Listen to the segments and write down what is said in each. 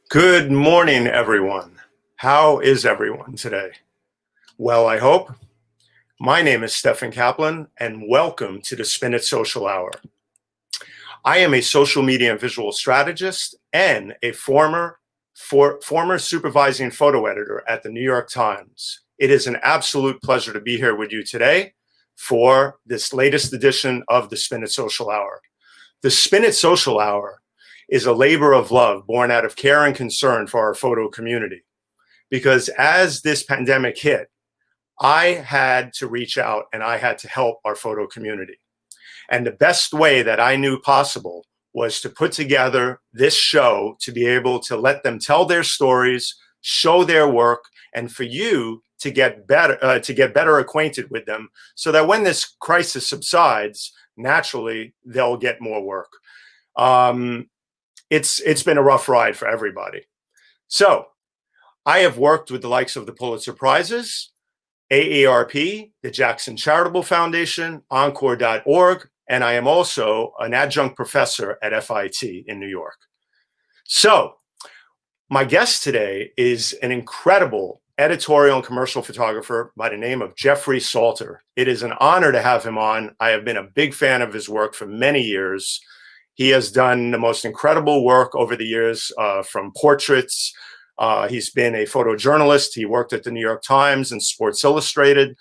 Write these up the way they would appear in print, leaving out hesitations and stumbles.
Good morning, everyone. How is everyone today? Well, I hope. My name is Stephen Kaplan, and welcome to the Spin It Social Hour. I am a social media and visual strategist and a former supervising photo editor at the New York Times. It is an absolute pleasure to be here with you today for this latest edition of the Spin It Social Hour. The Spin It Social Hour is a labor of love born out of care and concern for our photo community. Because as this pandemic hit, I had to reach out and I had to help our photo community. And the best way that I knew possible was to put together this show to be able to let them tell their stories, show their work, and for you to get better acquainted with them so that when this crisis subsides, naturally, they'll get more work. It's been a rough ride for everybody. So I have worked with the likes of the Pulitzer Prizes, AARP, the Jackson Charitable Foundation, Encore.org, and I am also an adjunct professor at FIT in New York. So my guest today is an incredible editorial and commercial photographer by the name of Jeffery Salter. It is an honor to have him on. I have been a big fan of his work for many years. He has done the most incredible work over the years, from portraits. He's been a photojournalist. He worked at the New York Times and Sports Illustrated,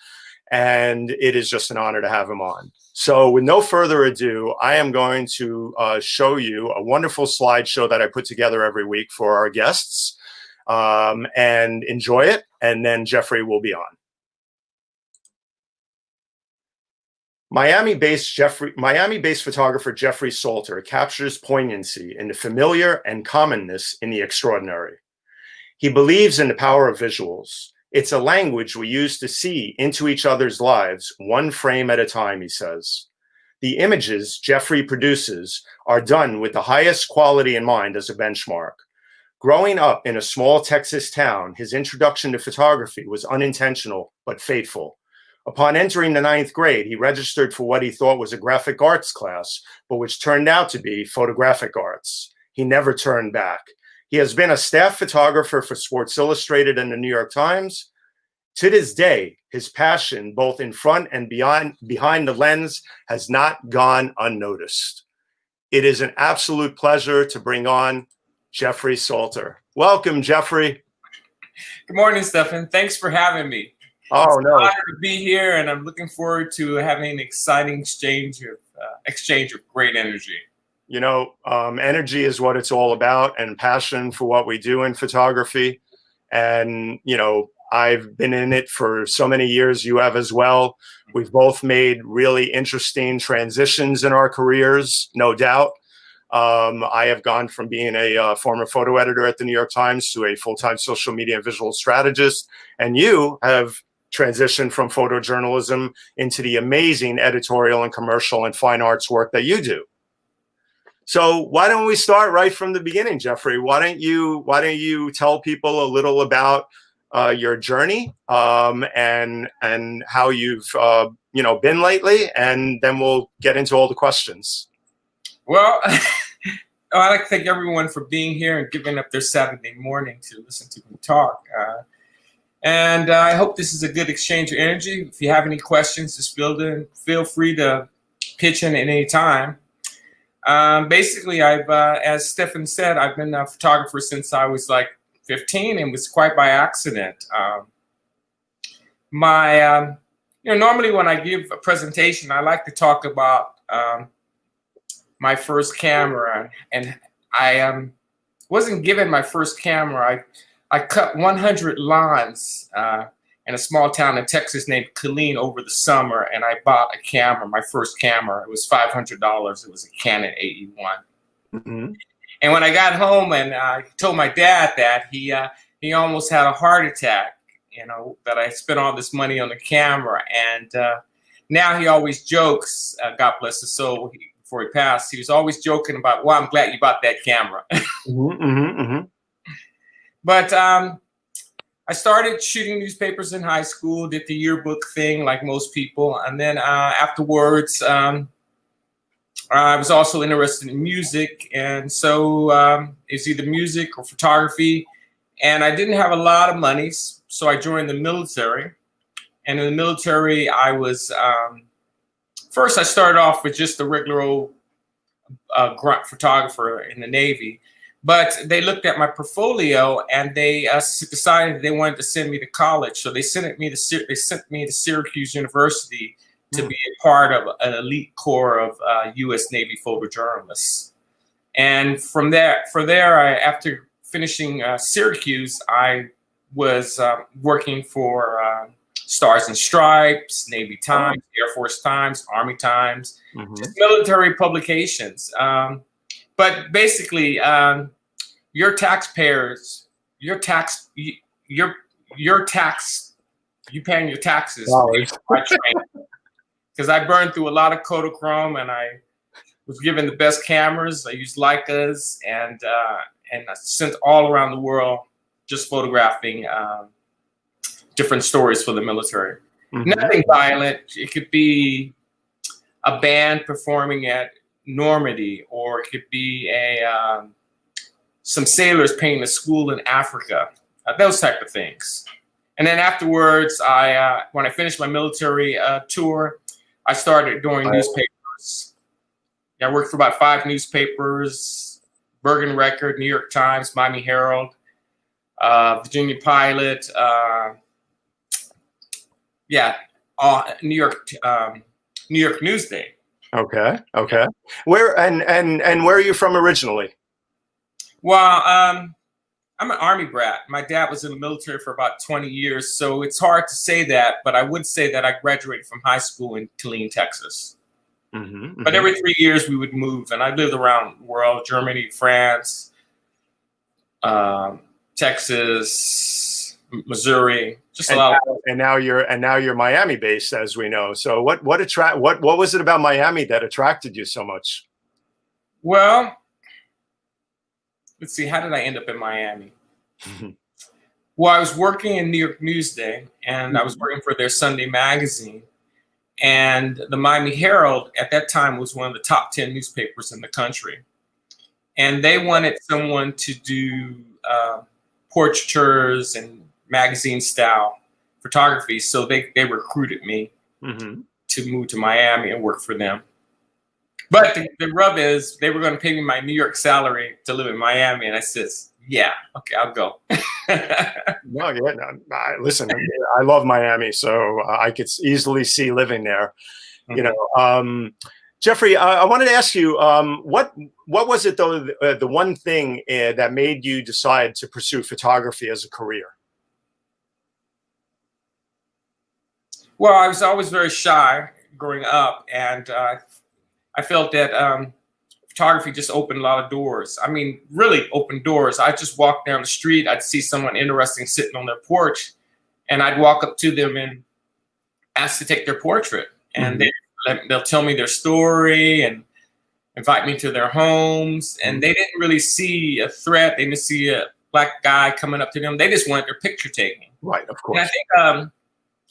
and it is just an honor to have him on. So with no further ado, I am going to show you a wonderful slideshow that I put together every week for our guests, and enjoy it, and then Jeffrey will be on. Miami-based photographer Jeffery Salter captures poignancy in the familiar and commonness in the extraordinary. He believes in the power of visuals. It's a language we use to see into each other's lives, one frame at a time, he says. The images Jeffery produces are done with the highest quality in mind as a benchmark. Growing up in a small Texas town, his introduction to photography was unintentional but fateful. Upon entering the 9th grade, he registered for what he thought was a graphic arts class, but which turned out to be photographic arts. He never turned back. He has been a staff photographer for Sports Illustrated and the New York Times. To this day, his passion, both in front and behind the lens, has not gone unnoticed. It is an absolute pleasure to bring on Jeffery Salter. Welcome, Jeffery. Good morning, Stephen. Thanks for having me. Oh, it's no. an honor to be here, and I'm looking forward to having an exciting exchange of great energy. You know, energy is what it's all about, and passion for what we do in photography. And, you know, I've been in it for so many years. You have as well. We've both made really interesting transitions in our careers, no doubt. I have gone from being a former photo editor at the New York Times to a full-time social media and visual strategist. And you have transitioned from photojournalism into the amazing editorial and commercial and fine arts work that you do. So why don't we start right from the beginning, Jeffery? Why don't you tell people a little about your journey, and how you've been lately, and then we'll get into all the questions. Well, I'd like to thank everyone for being here and giving up their Saturday morning to listen to me talk. And I hope this is a good exchange of energy. If you have any questions, just feel free to pitch in at any time. Basically, as Stephen said, I've been a photographer since I was like 15, and was quite by accident. Normally when I give a presentation, I like to talk about my first camera, and I wasn't given my first camera. I cut 100 lawns in a small town in Texas named Killeen over the summer, and I bought a camera, my first camera. It was $500. It was a Canon AE1. Mm-hmm. And when I got home and I told my dad that, he almost had a heart attack, that I spent all this money on the camera. And now he always jokes, God bless his soul, before he passed, he was always joking about, well, I'm glad you bought that camera. Mm-hmm, mm-hmm. But I started shooting newspapers in high school, did the yearbook thing like most people. And then afterwards, I was also interested in music, and so it's either music or photography. And I didn't have a lot of money, so I joined the military. And in the military, I was first I started off with just a regular old grunt photographer in the Navy. But they looked at my portfolio and they decided they wanted to send me to college. So they sent me to Syracuse University to be a part of an elite corps of U.S. Navy photojournalists. And from there, after finishing Syracuse, I was working for Stars and Stripes, Navy Times, Air Force Times, Army Times, just military publications. But basically, you paying your taxes. Because I burned through a lot of Kodachrome, and I was given the best cameras. I used Leicas, and I sent all around the world just photographing different stories for the military. Nothing violent. It could be a band performing at Normandy, or it could be some sailors painting a school in Africa, those type of things. And then afterwards, when I finished my military tour, I started doing newspapers. I worked for about 5 newspapers: Bergen Record, New York Times, Miami Herald, Virginia Pilot, New York Newsday. Okay. Where and where are you from originally? Well, I'm an Army brat. My dad was in the military for about 20 years, so it's hard to say that, but I would say that I graduated from high school in Killeen, Texas. But every 3 years we would move, and I lived around the world: Germany, France, Texas, Missouri, just a lot. And now you're Miami based, as we know. So what was it about Miami that attracted you so much? Well, let's see, how did I end up in Miami? Well, I was working in New York Newsday, and I was working for their Sunday magazine. And the Miami Herald at that time was one of the top 10 newspapers in the country. And they wanted someone to do portraitures and magazine style photography. So they recruited me to move to Miami and work for them. But the rub is they were going to pay me my New York salary to live in Miami. And I said, yeah, okay, I'll go. Listen, I love Miami, so I could easily see living there. You know, Jeffrey, I wanted to ask you, what was it though, the one thing that made you decide to pursue photography as a career? Well, I was always very shy growing up, and I felt that photography just opened a lot of doors. I mean, really opened doors. I just walk down the street, I'd see someone interesting sitting on their porch, and I'd walk up to them and ask to take their portrait. And they'll tell me their story and invite me to their homes. And they didn't really see a threat. They didn't see a black guy coming up to them. They just wanted their picture taken. Right, of course. And I think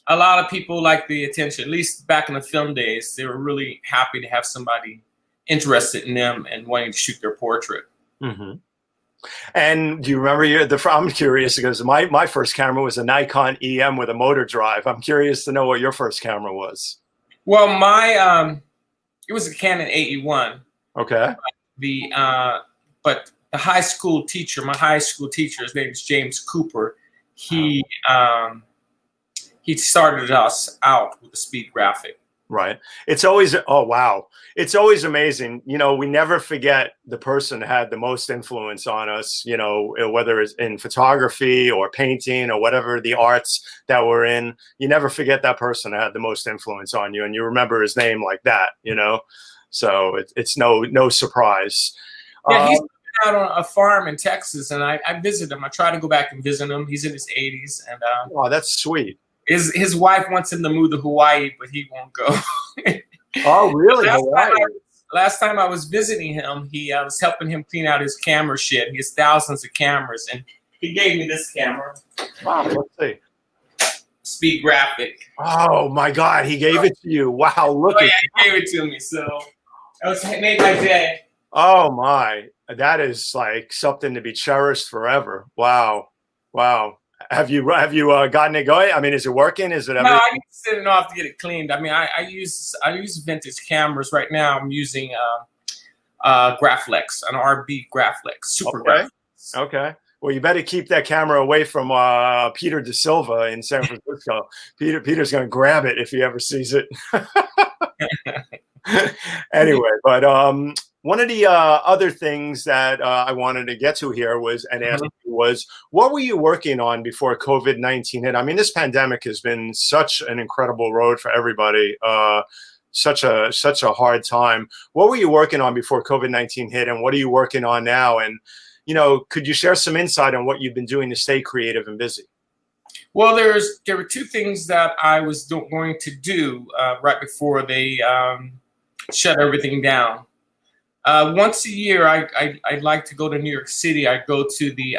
a lot of people like the attention. At least back in the film days, they were really happy to have somebody interested in them and wanting to shoot their portrait. And do you remember I'm curious because my first camera was a Nikon EM with a motor drive. I'm curious to know what your first camera was. Well, it was a Canon 81. Okay. But my high school teacher, his name is James Cooper. He started us out with a speed graphic. Right. It's always, oh, wow. It's always amazing. You know, we never forget the person that had the most influence on us, you know, whether it's in photography or painting or whatever the arts that we're in. You never forget that person that had the most influence on you. And you remember his name like that, you know, so it's no surprise. Yeah, he's out on a farm in Texas, and I visit him. I try to go back and visit him. He's in his 80s. And oh, that's sweet. His wife wants him to move to Hawaii, but he won't go. Oh, really? Last time I was visiting him, I was helping him clean out his camera shed. He has thousands of cameras, and he gave me this camera. Wow, let's see. Speed graphic. Oh my God, he gave it to you. Wow, look at he gave it to me. That was made by Jay. Oh my, that is like something to be cherished forever. Wow, wow. Have you gotten it going? I mean, is it working? Is it No, everything? I need to send it off to get it cleaned. I mean, I use vintage cameras right now. I'm using Graflex, an RB Graflex, super Okay. Graflex. Okay. Well, you better keep that camera away from Peter De Silva in San Francisco. Peter's going to grab it if he ever sees it. Anyway, but one of the other things that I wanted to get to here was and ask you was, what were you working on before COVID-19 hit? I mean, this pandemic has been such an incredible road for everybody. Such a hard time. What were you working on before COVID-19 hit, and what are you working on now? And could you share some insight on what you've been doing to stay creative and busy? Well, there were two things that I was going to do right before they shut everything down. Once a year, I'd like to go to New York City. I go to the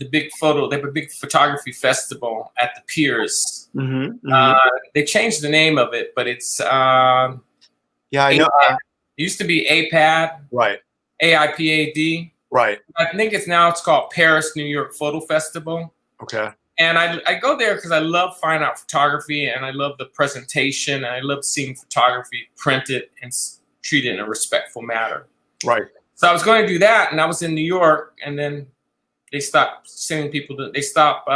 big photo. They have a big photography festival at the Piers. They changed the name of it, but it's yeah, I know. It used to be APAD, right? AIPAD, right? I think it's called Paris New York Photo Festival. Okay. And I go there because I love fine art photography, and I love the presentation, and I love seeing photography printed and treated in a respectful manner. Right. So I was going to do that, and I was in New York, and then they stopped sending people to. They stopped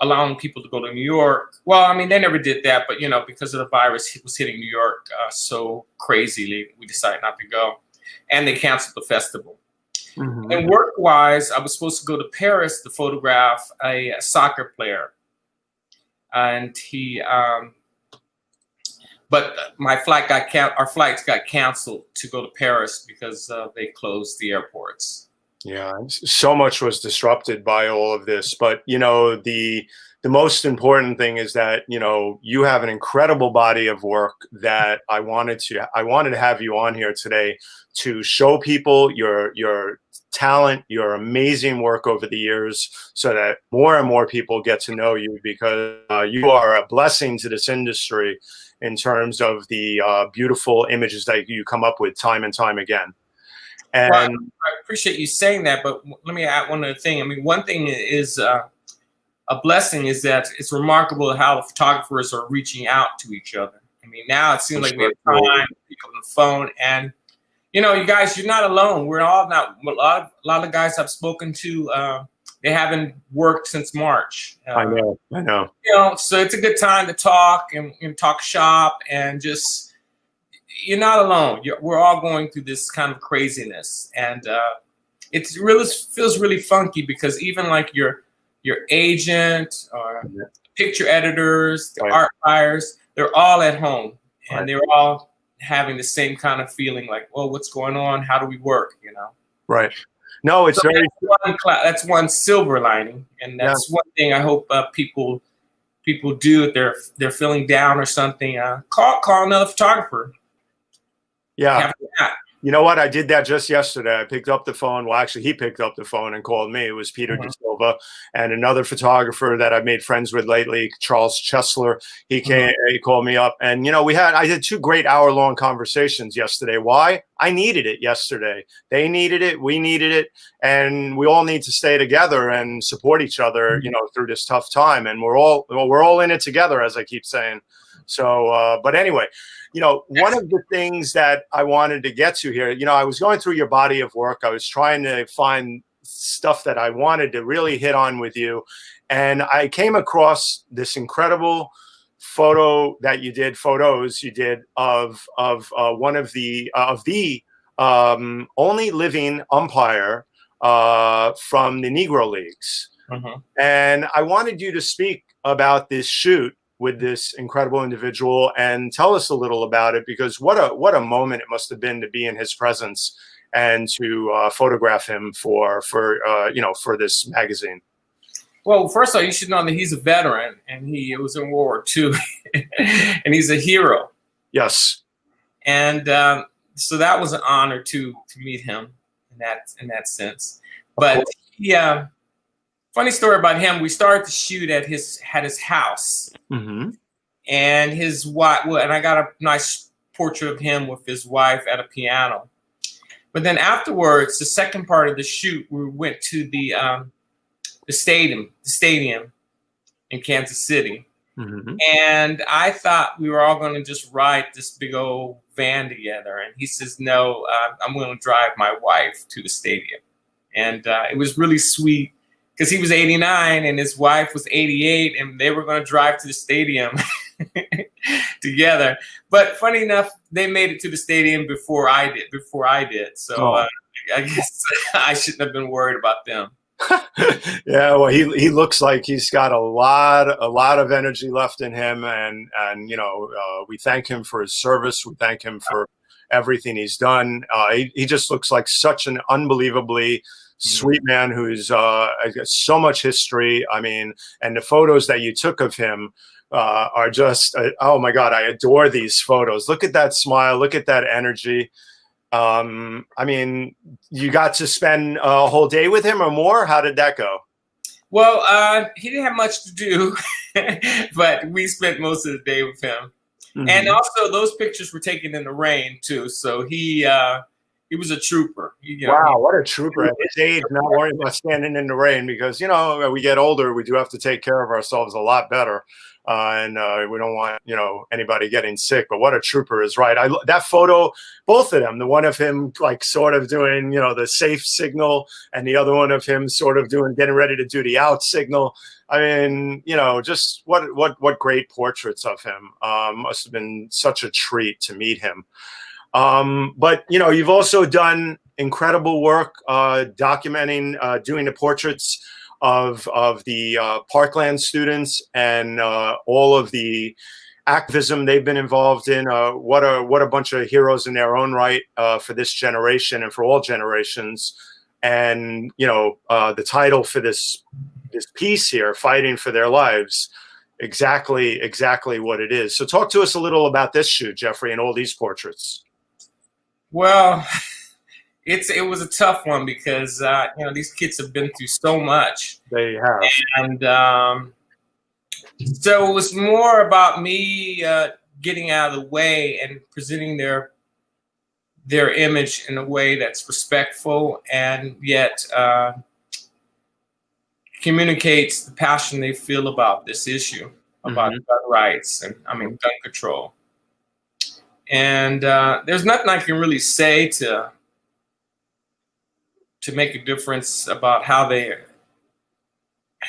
allowing people to go to New York. Well, I mean, they never did that, but because of the virus, it was hitting New York so crazily, we decided not to go, and they canceled the festival. And work-wise, I was supposed to go to Paris to photograph a soccer player, and but our flights got canceled to go to Paris because they closed the airports. Yeah, so much was disrupted by all of this, but the most important thing is that you have an incredible body of work that I wanted to have you on here today to show people your talent, your amazing work over the years, so that more and more people get to know you, because you are a blessing to this industry in terms of the beautiful images that you come up with time and time again. And well, I appreciate you saying that, but let me add one other thing. I mean, one thing is a blessing is that it's remarkable how the photographers are reaching out to each other. I mean, now it seems like we have time, people on the phone, and you guys, you're not alone. We're all not. A lot of guys I've spoken to, they haven't worked since March. I know. So it's a good time to talk and talk shop, and just you're not alone. We're all going through this kind of craziness, and it really feels really funky, because even like your agent or picture editors, the art buyers, they're all at home, and they're all having the same kind of feeling, like, well, what's going on? How do we work? Right. No, it's very. That's one silver lining, and that's one thing I hope people do if they're feeling down or something. Call another photographer. Yeah. You know what? I did that just yesterday. I picked up the phone. Well, actually, he picked up the phone and called me. It was Peter De Silva, and another photographer that I've made friends with lately, Charles Chesler. He came. He called me up, and I did 2 great hour-long conversations yesterday. Why? I needed it yesterday. They needed it. We needed it, and we all need to stay together and support each other, through this tough time. And we're all in it together, as I keep saying. So, but anyway. One of the things that I wanted to get to here, I was going through your body of work. I was trying to find stuff that I wanted to really hit on with you. And I came across this incredible photos you did of one of the only living umpire from the Negro Leagues. And I wanted you to speak about this shoot with this incredible individual and tell us a little about it, because what a moment it must have been to be in his presence and to photograph him for this magazine. Well, first of all, you should know that he's a veteran, and he was in World War II, and he's a hero. Yes. And so that was an honor to meet him in that sense. But funny story about him. We started to shoot at his house, and his wife. Well, and I got a nice portrait of him with his wife at a piano. But then afterwards, the second part of the shoot, we went to the stadium in Kansas City. Mm-hmm. And I thought we were all going to just ride this big old van together. And he says, no, I'm going to drive my wife to the stadium. And it was really sweet because he was 89 and his wife was 88 and they were going to drive to the stadium together. But funny enough, they made it to the stadium before I did. So I guess I shouldn't have been worried about them. Yeah, well, he looks like he's got a lot of energy left in him, and we thank him for his service. We thank him for everything he's done. He just looks like such an unbelievably sweet man who's got so much history. I mean, and the photos that you took of him are just oh my God, I adore these photos. Look at that smile. Look at that energy. I mean, you got to spend a whole day with him or more? How did that go? Well, he didn't have much to do, but we spent most of the day with him. Mm-hmm. And also those pictures were taken in the rain too. So he was a trooper. Wow, what a trooper. At his age, not worrying about standing in the rain because, we get older, we do have to take care of ourselves a lot better. And we don't want, anybody getting sick. But what a trooper is right. That photo, both of them, the one of him like sort of doing, the safe signal and the other one of him sort of getting ready to do the out signal. I mean, just what great portraits of him. Must have been such a treat to meet him. But, you've also done incredible work documenting, doing the portraits of the Parkland students and all of the activism they've been involved in. What a bunch of heroes in their own right for this generation and for all generations. And the title for this piece here, Fighting for Their Lives, exactly what it is. So talk to us a little about this shoot, Jeffrey, and all these portraits. Well, it was a tough one because these kids have been through so much. They have, and so it was more about me getting out of the way and presenting their image in a way that's respectful and yet communicates the passion they feel about this issue, about gun rights and gun control. And there's nothing I can really say to make a difference about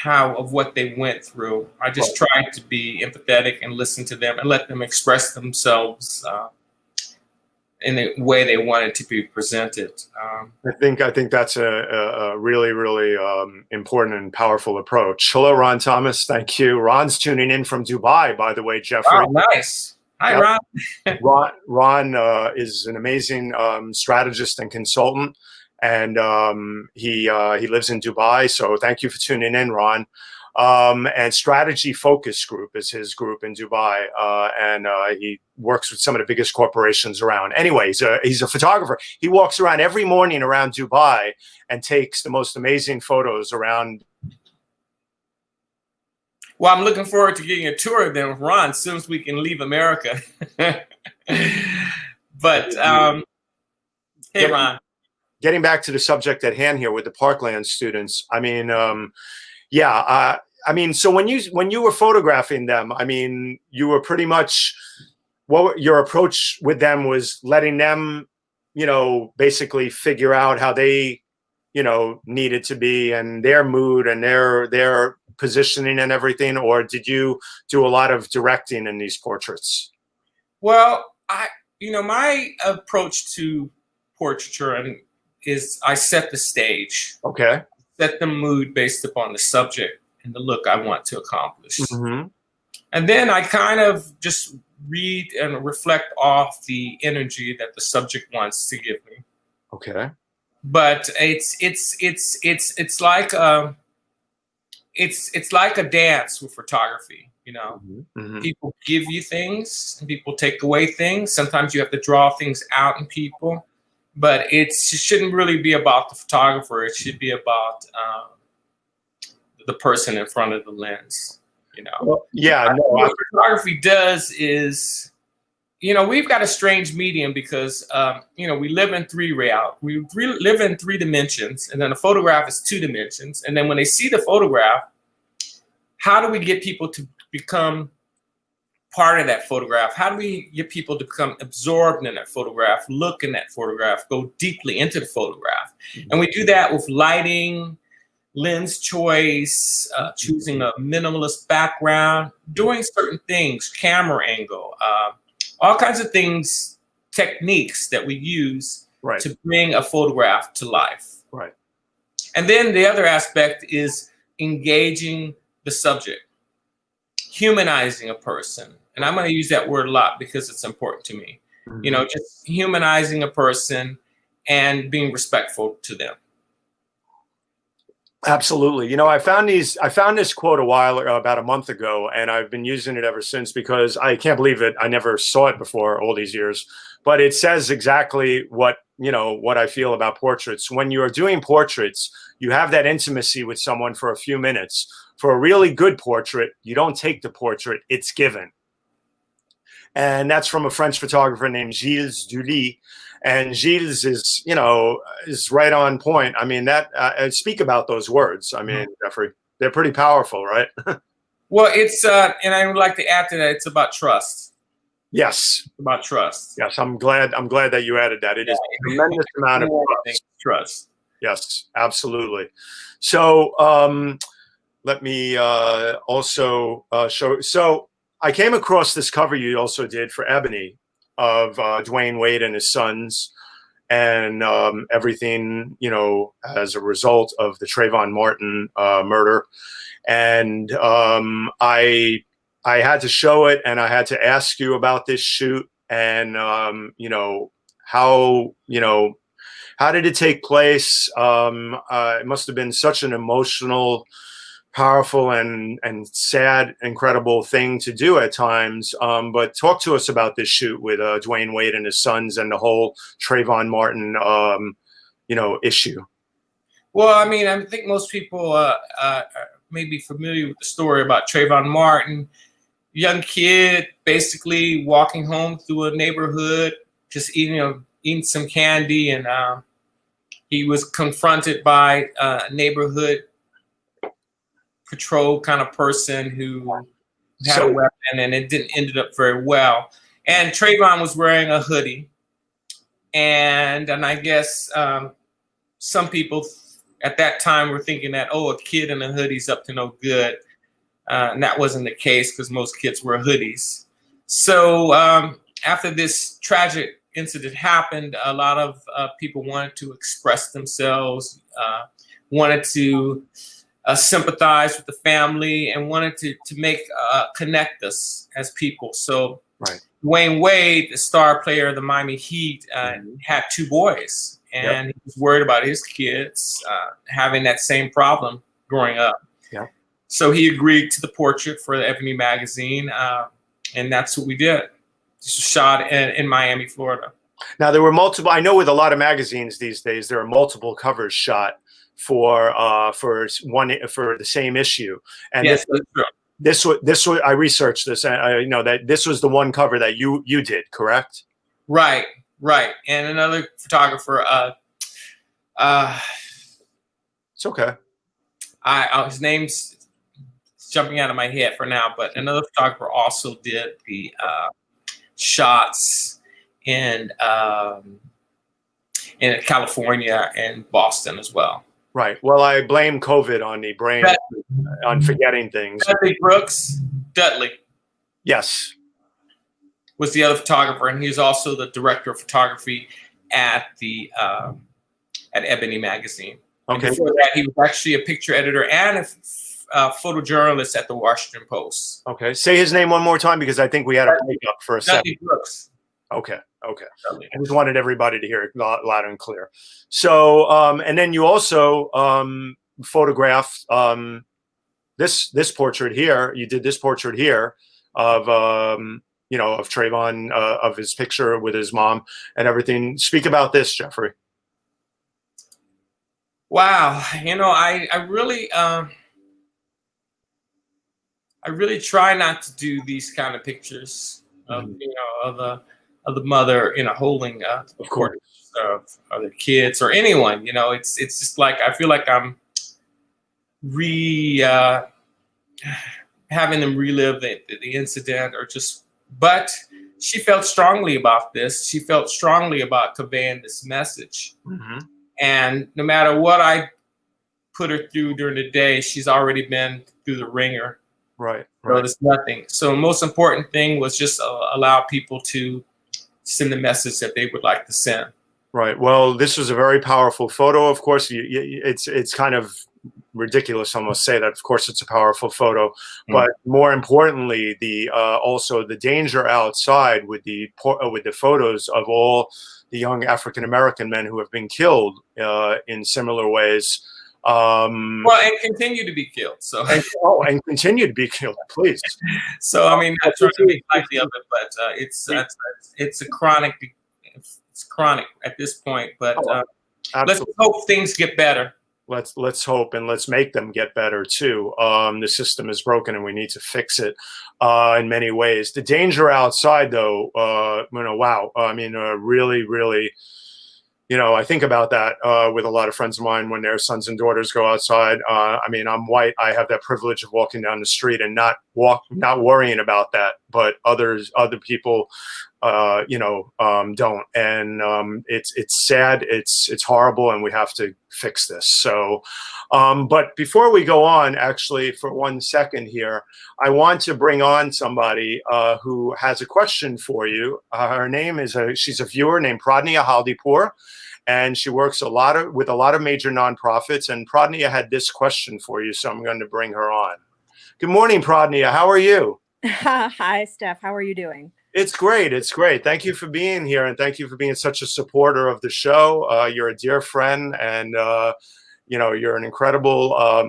of what they went through. I just tried to be empathetic and listen to them and let them express themselves in the way they wanted to be presented. I think that's a really, really important and powerful approach. Hello, Ron Thomas. Thank you. Ron's tuning in from Dubai, by the way, Jeffrey. Oh, nice. Hi, Ron. Ron is an amazing strategist and consultant. And he lives in Dubai. So thank you for tuning in, Ron. And Strategy Focus Group is his group in Dubai. And he works with some of the biggest corporations around. Anyway, he's a photographer. He walks around every morning around Dubai and takes the most amazing photos around. Well, I'm looking forward to getting a tour of them with Ron as soon as we can leave America. But hey, Ron. Getting back to the subject at hand here with the Parkland students, I mean, so when you were photographing them, I mean, you were pretty much your approach with them was letting them, basically figure out how they, needed to be and their mood and their positioning and everything, or did you do a lot of directing in these portraits? Well, my approach to portraiture is I set the stage. Okay. Set the mood based upon the subject and the look I want to accomplish. Mm-hmm. And then I kind of just read and reflect off the energy that the subject wants to give me. Okay. But it's like it's like a dance with photography, Mm-hmm. People give you things and people take away things. Sometimes you have to draw things out in people. But it shouldn't really be about the photographer. It should be about the person in front of the lens, Well, yeah. What photography does is, we've got a strange medium because, we live in live in three dimensions, and then a photograph is two dimensions. And then when they see the photograph, how do we get people to become part of that photograph? How do we get people to become absorbed in that photograph, look in that photograph, go deeply into the photograph? And we do that with lighting, lens choice, choosing a minimalist background, doing certain things, camera angle, all kinds of things, techniques that we use to bring a photograph to life. Right. And then the other aspect is engaging the subject, humanizing a person. And I'm going to use that word a lot because it's important to me. Mm-hmm. Just humanizing a person and being respectful to them. Absolutely. I found this quote about a month ago, and I've been using it ever since because I can't believe it. I never saw it before all these years, but it says exactly what I feel about portraits. When you're doing portraits, you have that intimacy with someone for a few minutes. For a really good portrait, you don't take the portrait, it's given. And that's from a French photographer named Gilles Dully. And Gilles is right on point. I mean, speak about those words. I mean, Jeffrey, they're pretty powerful, right? Well, it's, and I would like to add to that, it's about trust. Yes. It's about trust. Yes. I'm glad that you added that. It is a tremendous amount of trust. Yes, absolutely. So let me also show. So I came across this cover you also did for Ebony of Dwayne Wade and his sons, and everything, as a result of the Trayvon Martin murder. And I had to show it, and I had to ask you about this shoot, and how did it take place? It must have been such an emotional, powerful, and sad, incredible thing to do at times. But talk to us about this shoot with Dwayne Wade and his sons and the whole Trayvon Martin, issue. Well, I mean, I think most people may be familiar with the story about Trayvon Martin, young kid, basically walking home through a neighborhood, just eating some candy, and he was confronted by a neighborhood patrol kind of person who had a weapon, and it didn't ended up very well. And Trayvon was wearing a hoodie, and I guess some people at that time were thinking that, a kid in a hoodie's up to no good, and that wasn't the case because most kids wear hoodies. So after this tragic incident happened, a lot of people wanted to express themselves, wanted to sympathize with the family, and wanted to make connect us as people. So Dwayne Wade, the star player of the Miami Heat, had two boys, and he was worried about his kids having that same problem growing up. So he agreed to the portrait for the Ebony magazine, and that's what we did. Shot in Miami, Florida. Now, there were multiple. I know with a lot of magazines these days, there are multiple covers shot for the same issue. And yes, this was I researched this, and I know that this was the one cover that you did, correct? Right. And another photographer. It's okay. His name's jumping out of my head for now, but another photographer also did the shots in California and Boston as well. Right. Well, I blame COVID on the brain, on forgetting things. Dudley. Yes. Was the other photographer, and he's also the director of photography at the at Ebony magazine. Okay. And before that, he was actually a picture editor and a photojournalist at the Washington Post. Okay. Say his name one more time because I think we had a breakup for a second. Brooks. Okay. I just wanted everybody to hear it loud and clear. So, and then you also photographed this portrait here. You did this portrait here of of Trayvon, of his picture with his mom and everything. Speak about this, Jeffrey. Wow, I really try not to do these kind of pictures. of Mhm. of the mother, holding Of course. of the kids or anyone. It's just like I feel like I'm re having them relive the incident or just. But she felt strongly about this. She felt strongly about conveying this message. Mhm. And no matter what I put her through during the day, she's already been through the ringer. Right, So right, there's nothing. So the most important thing was just allow people to send the message that they would like to send. right. Well, this was a very powerful photo. Of course, it's kind of ridiculous almost say that. Of course, it's a powerful photo, Mm. but more importantly, the also the danger outside with the photos of all the young African American men who have been killed in similar ways. Well, and continue to be killed. So, And continue to be killed, please. so I mean, not But trying to make lightly of it, but the- it's a chronic. It's chronic at this point. But oh, let's absolutely. hope things get better. Let's hope, and let's make them get better too. The system is broken, and we need to fix it in many ways. The danger outside, though, wow. I mean, really, really. I think about that with a lot of friends of mine when their sons and daughters go outside. I mean, I'm white. I have that privilege of walking down the street and not worrying about that. But other people, don't. And it's sad. It's horrible, and we have to fix this. So, but before we go on, actually, for 1 second here, I want to bring on somebody who has a question for you. Her name is she's a viewer named Pradnya Haldipur, and she works with a lot of major nonprofits. And Pradnya had this question for you, so I'm going to bring her on. Good morning, Pradnya. How are you? Hi, Steph. How are you doing? It's great. It's great. Thank you for being here, and thank you for being such a supporter of the show. You're a dear friend, and you're an incredible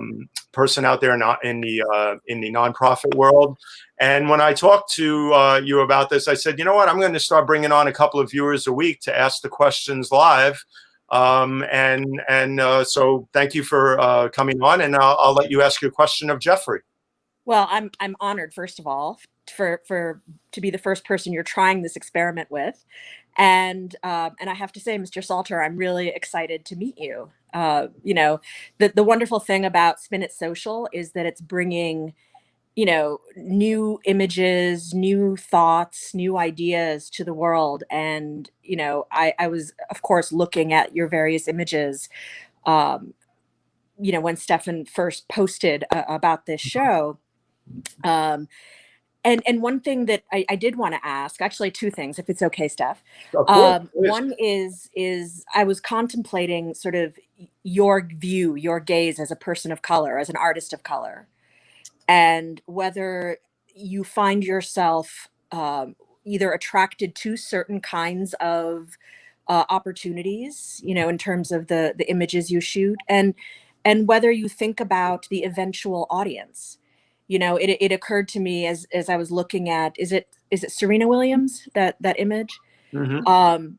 person out there in the nonprofit world. And when I talked to you about this, I said, you know what, I'm going to start bringing on a couple of viewers a week to ask the questions live. So thank you for coming on, and I'll let you ask your question of Jeffrey. Well, I'm honored, first of all, for to be the first person you're trying this experiment with, and I have to say, Mr. Salter, I'm really excited to meet you. The wonderful thing about Spin It Social is that it's bringing new images, new thoughts, new ideas to the world. And, I was, of course, looking at your various images, um, when Stefan first posted about this show. Um, and one thing that I did want to ask, actually two things, if it's okay, Steph. Of course. One is I was contemplating sort of your view, your gaze as a person of color, as an artist of color, and whether you find yourself either attracted to certain kinds of opportunities, in terms of the images you shoot, and whether you think about the eventual audience. It occurred to me as I was looking at, is it Serena Williams, that image? Mm-hmm.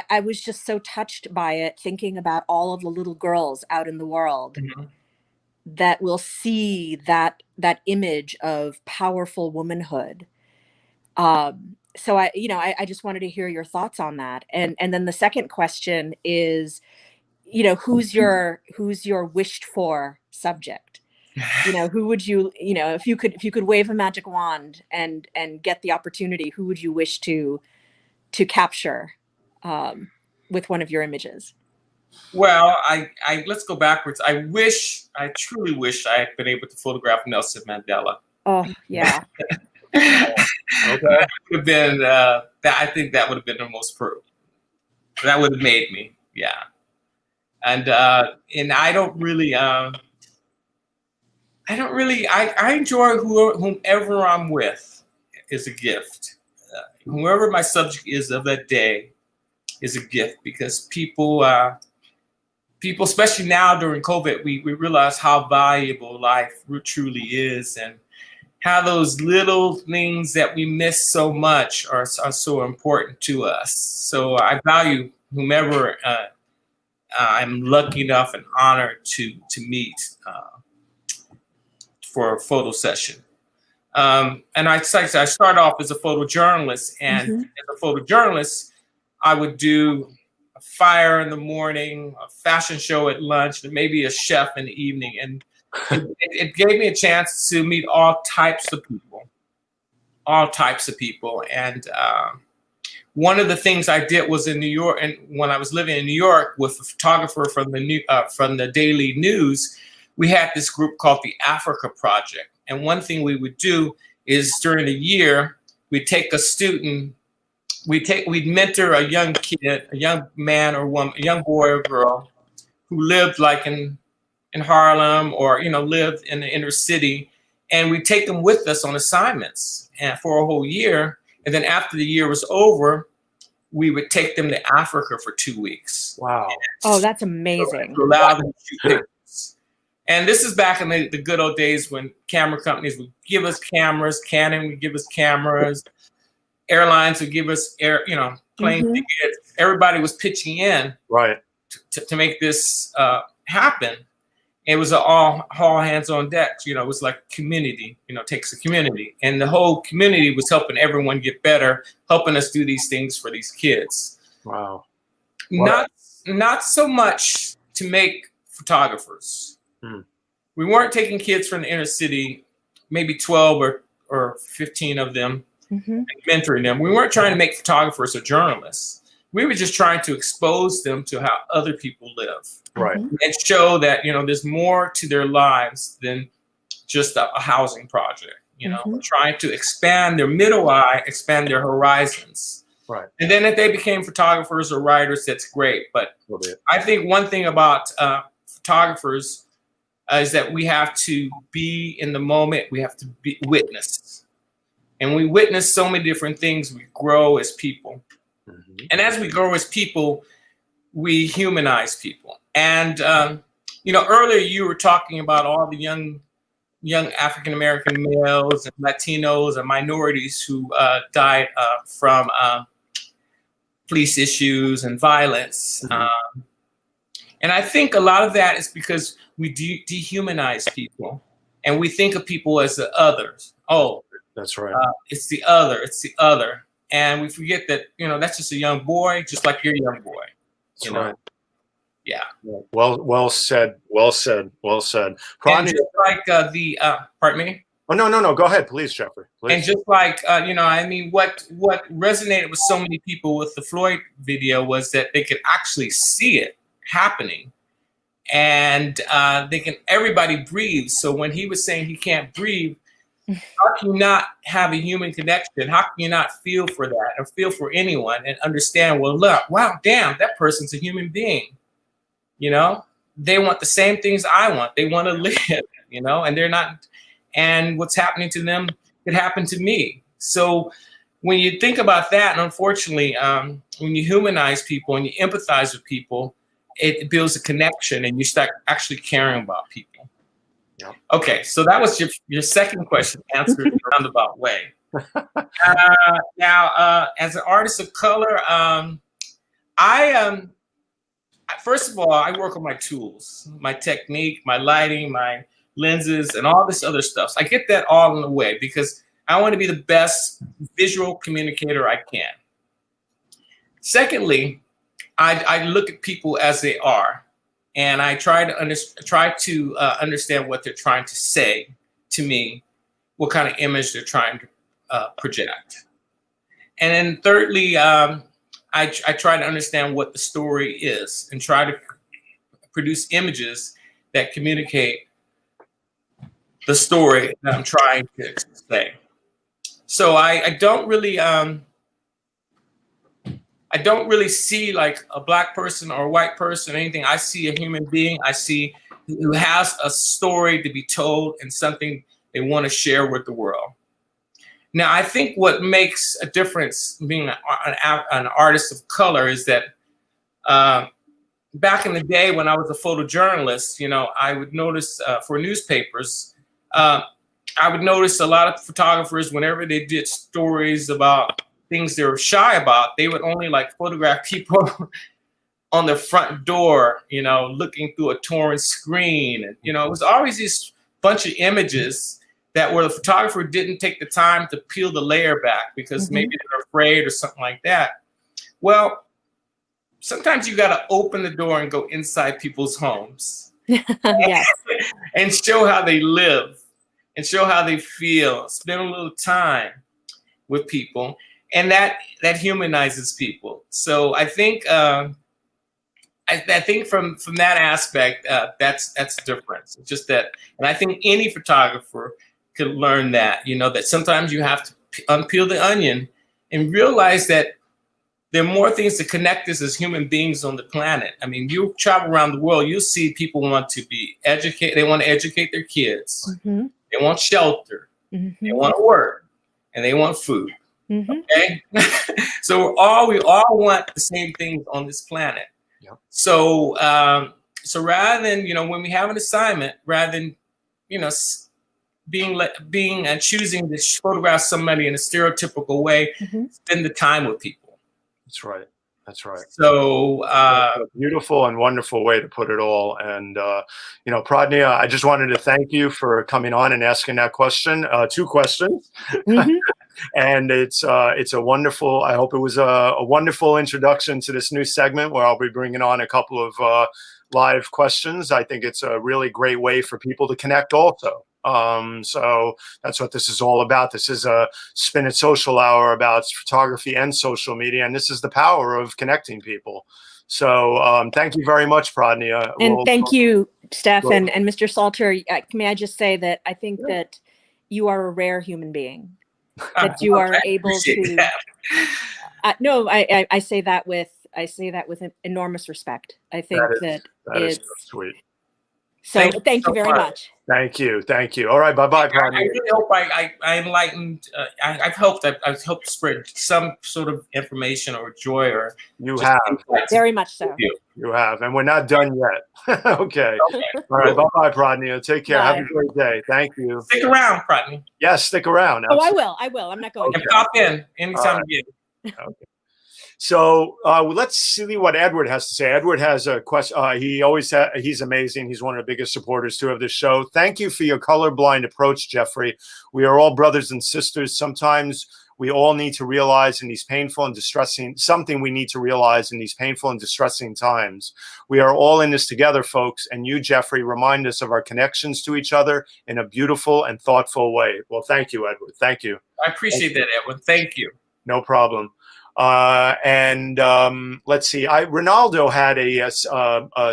I was just so touched by it, thinking about all of the little girls out in the world Mhm. that will see that image of powerful womanhood. So I just wanted to hear your thoughts on that. And then the second question is, who's your wished for subject? Who would you, if you could wave a magic wand and get the opportunity, who would you wish to capture with one of your images? Well, I let's go backwards. I truly wish I had been able to photograph Nelson Mandela. Oh, yeah. Okay. That would have been I think that would have been the most proof. That would have made me, yeah. And I don't really I enjoy whomever I'm with is a gift. Whoever my subject is of that day is a gift, because people, especially now during COVID, we realize how valuable life truly is, and how those little things that we miss so much are so important to us. So I value whomever I'm lucky enough and honored to meet for a photo session. And I started off as a photojournalist, and Mhm. as a photojournalist, I would do a fire in the morning, a fashion show at lunch, and maybe a chef in the evening. And it gave me a chance to meet all types of people. And one of the things I did was in New York, and when I was living in New York with a photographer from the Daily News, we had this group called the Africa Project. And one thing we would do is during the year, we'd take a student, we'd mentor a young kid, a young man or woman, a young boy or girl who lived like in Harlem or, lived in the inner city. And we'd take them with us on assignments and for a whole year. And then after the year was over, we would take them to Africa for 2 weeks. Wow. Oh, that's amazing. To allow them to shoot pictures. And this is back in the good old days when camera companies would give us cameras, Canon would give us cameras, airlines would give us plane tickets. Everybody was pitching in Right. to make this happen. It was all hands on deck. It was like community, it takes a community. And the whole community was helping everyone get better, helping us do these things for these kids. Wow. Not so much to make photographers. We weren't taking kids from the inner city, maybe 12 or 15 of them, and mentoring them. We weren't trying to make photographers or journalists. We were just trying to expose them to how other people live. Right. And show that, there's more to their lives than just a housing project. Trying to expand their middle eye, expand their horizons. Right. And then if they became photographers or writers, that's great. But I think one thing about photographers is that we have to be in the moment. We have to be witness. And we witness so many different things. We grow as people. And as we grow as people, we humanize people. And, earlier you were talking about all the young African-American males and Latinos and minorities who died from police issues and violence. And I think a lot of that is because we dehumanize people and we think of people as the others. Oh, that's right. It's the other. And we forget that, that's just a young boy, just like your young boy. That's right. Yeah. Well said. Rodney, and just like pardon me? Oh, no. Go ahead, please, Jeffrey. Please. And just like, what resonated with so many people with the Floyd video was that they could actually see it happening. And everybody breathes. So when he was saying he can't breathe, how can you not have a human connection? How can you not feel for that or feel for anyone and understand, well, look, wow, damn, that person's a human being. They want the same things I want. They want to live, and they're not, and what's happening to them could happen to me. So when you think about that, and unfortunately, when you humanize people and you empathize with people, it builds a connection and you start actually caring about people. Yep. Okay, so that was your second question answered in a roundabout way. Now, as an artist of color, first of all, I work on my tools, my technique, my lighting, my lenses, and all this other stuff. So I get that all in the way because I want to be the best visual communicator I can. Secondly, I look at people as they are. And I try to understand what they're trying to say to me, what kind of image they're trying to project. And then thirdly, I try to understand what the story is and try to produce images that communicate the story that I'm trying to say. So I don't really see like a black person or a white person or anything. I see a human being. I see who has a story to be told and something they want to share with the world. Now, I think what makes a difference being an artist of color is that back in the day when I was a photojournalist, I would notice for newspapers, I would notice a lot of photographers, whenever they did stories about things they were shy about, they would only photograph people on the front door, looking through a torn screen. And, it was always this bunch of images that where the photographer didn't take the time to peel the layer back because maybe they're afraid or something like that. Well, sometimes you got to open the door and go inside people's homes. Yes. And show how they live and show how they feel. Spend a little time with people, and that humanizes people. So I think I think from that aspect, that's the difference. It's just that, and I think any photographer could learn that. That sometimes you have to unpeel the onion and realize that there are more things to connect us as human beings on the planet. I mean, you travel around the world, you'll see people want to be educated. They want to educate their kids. They want shelter. They want to work, and they want food. Okay, so we all want the same things on this planet. Yep. So rather than when we have an assignment, rather than being and choosing to photograph somebody in a stereotypical way, spend the time with people. That's right. That's right. So a beautiful and wonderful way to put it all. And Pradnya, I just wanted to thank you for coming on and asking that question. 2 questions. And it's a wonderful. I hope it was a wonderful introduction to this new segment where I'll be bringing on a couple of live questions. I think it's a really great way for people to connect also. So that's what this is all about. This is a Spin It Social Hour about photography and social media, and this is the power of connecting people. So thank you very much, Pradnya. And thank you, Steph, and Mr. Salter. May I just say that I think that you are a rare human being, that you are able to. No, I say that with enormous respect. I think that is so sweet. So thank you very much. Thank you. All right, bye-bye. I really hope I enlightened. I've helped spread some sort of information or joy or. You have very much so. You have, and we're not done yet. Okay. All right, bye-bye, Pradnya. Take care. Bye. Have a great day. Thank you. Stick around, Pradnya. Yes, stick around. Absolutely. Oh, I will. I'm not going. And pop in anytime you get. Okay. So let's see what Edward has to say. Edward has a question. He's amazing. He's one of the biggest supporters too of this show. Thank you for your colorblind approach, Jeffrey. We are all brothers and sisters. Sometimes we all need to realize in these painful and distressing times. We are all in this together, folks. And you, Jeffrey, remind us of our connections to each other in a beautiful and thoughtful way. Well, thank you, Edward. Thank you. I appreciate that, Edward. Thank you. No problem. Let's see. Ronaldo had a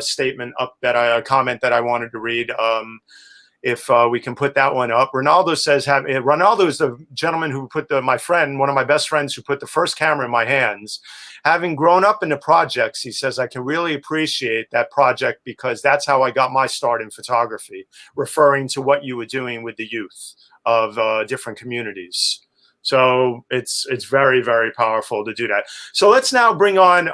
statement up a comment that I wanted to read. If we can put that one up. Ronaldo says, Ronaldo is the gentleman who put one of my best friends who put the first camera in my hands. Having grown up in the projects, he says, I can really appreciate that project because that's how I got my start in photography, referring to what you were doing with the youth of different communities. So it's very, very powerful to do that. So let's now bring on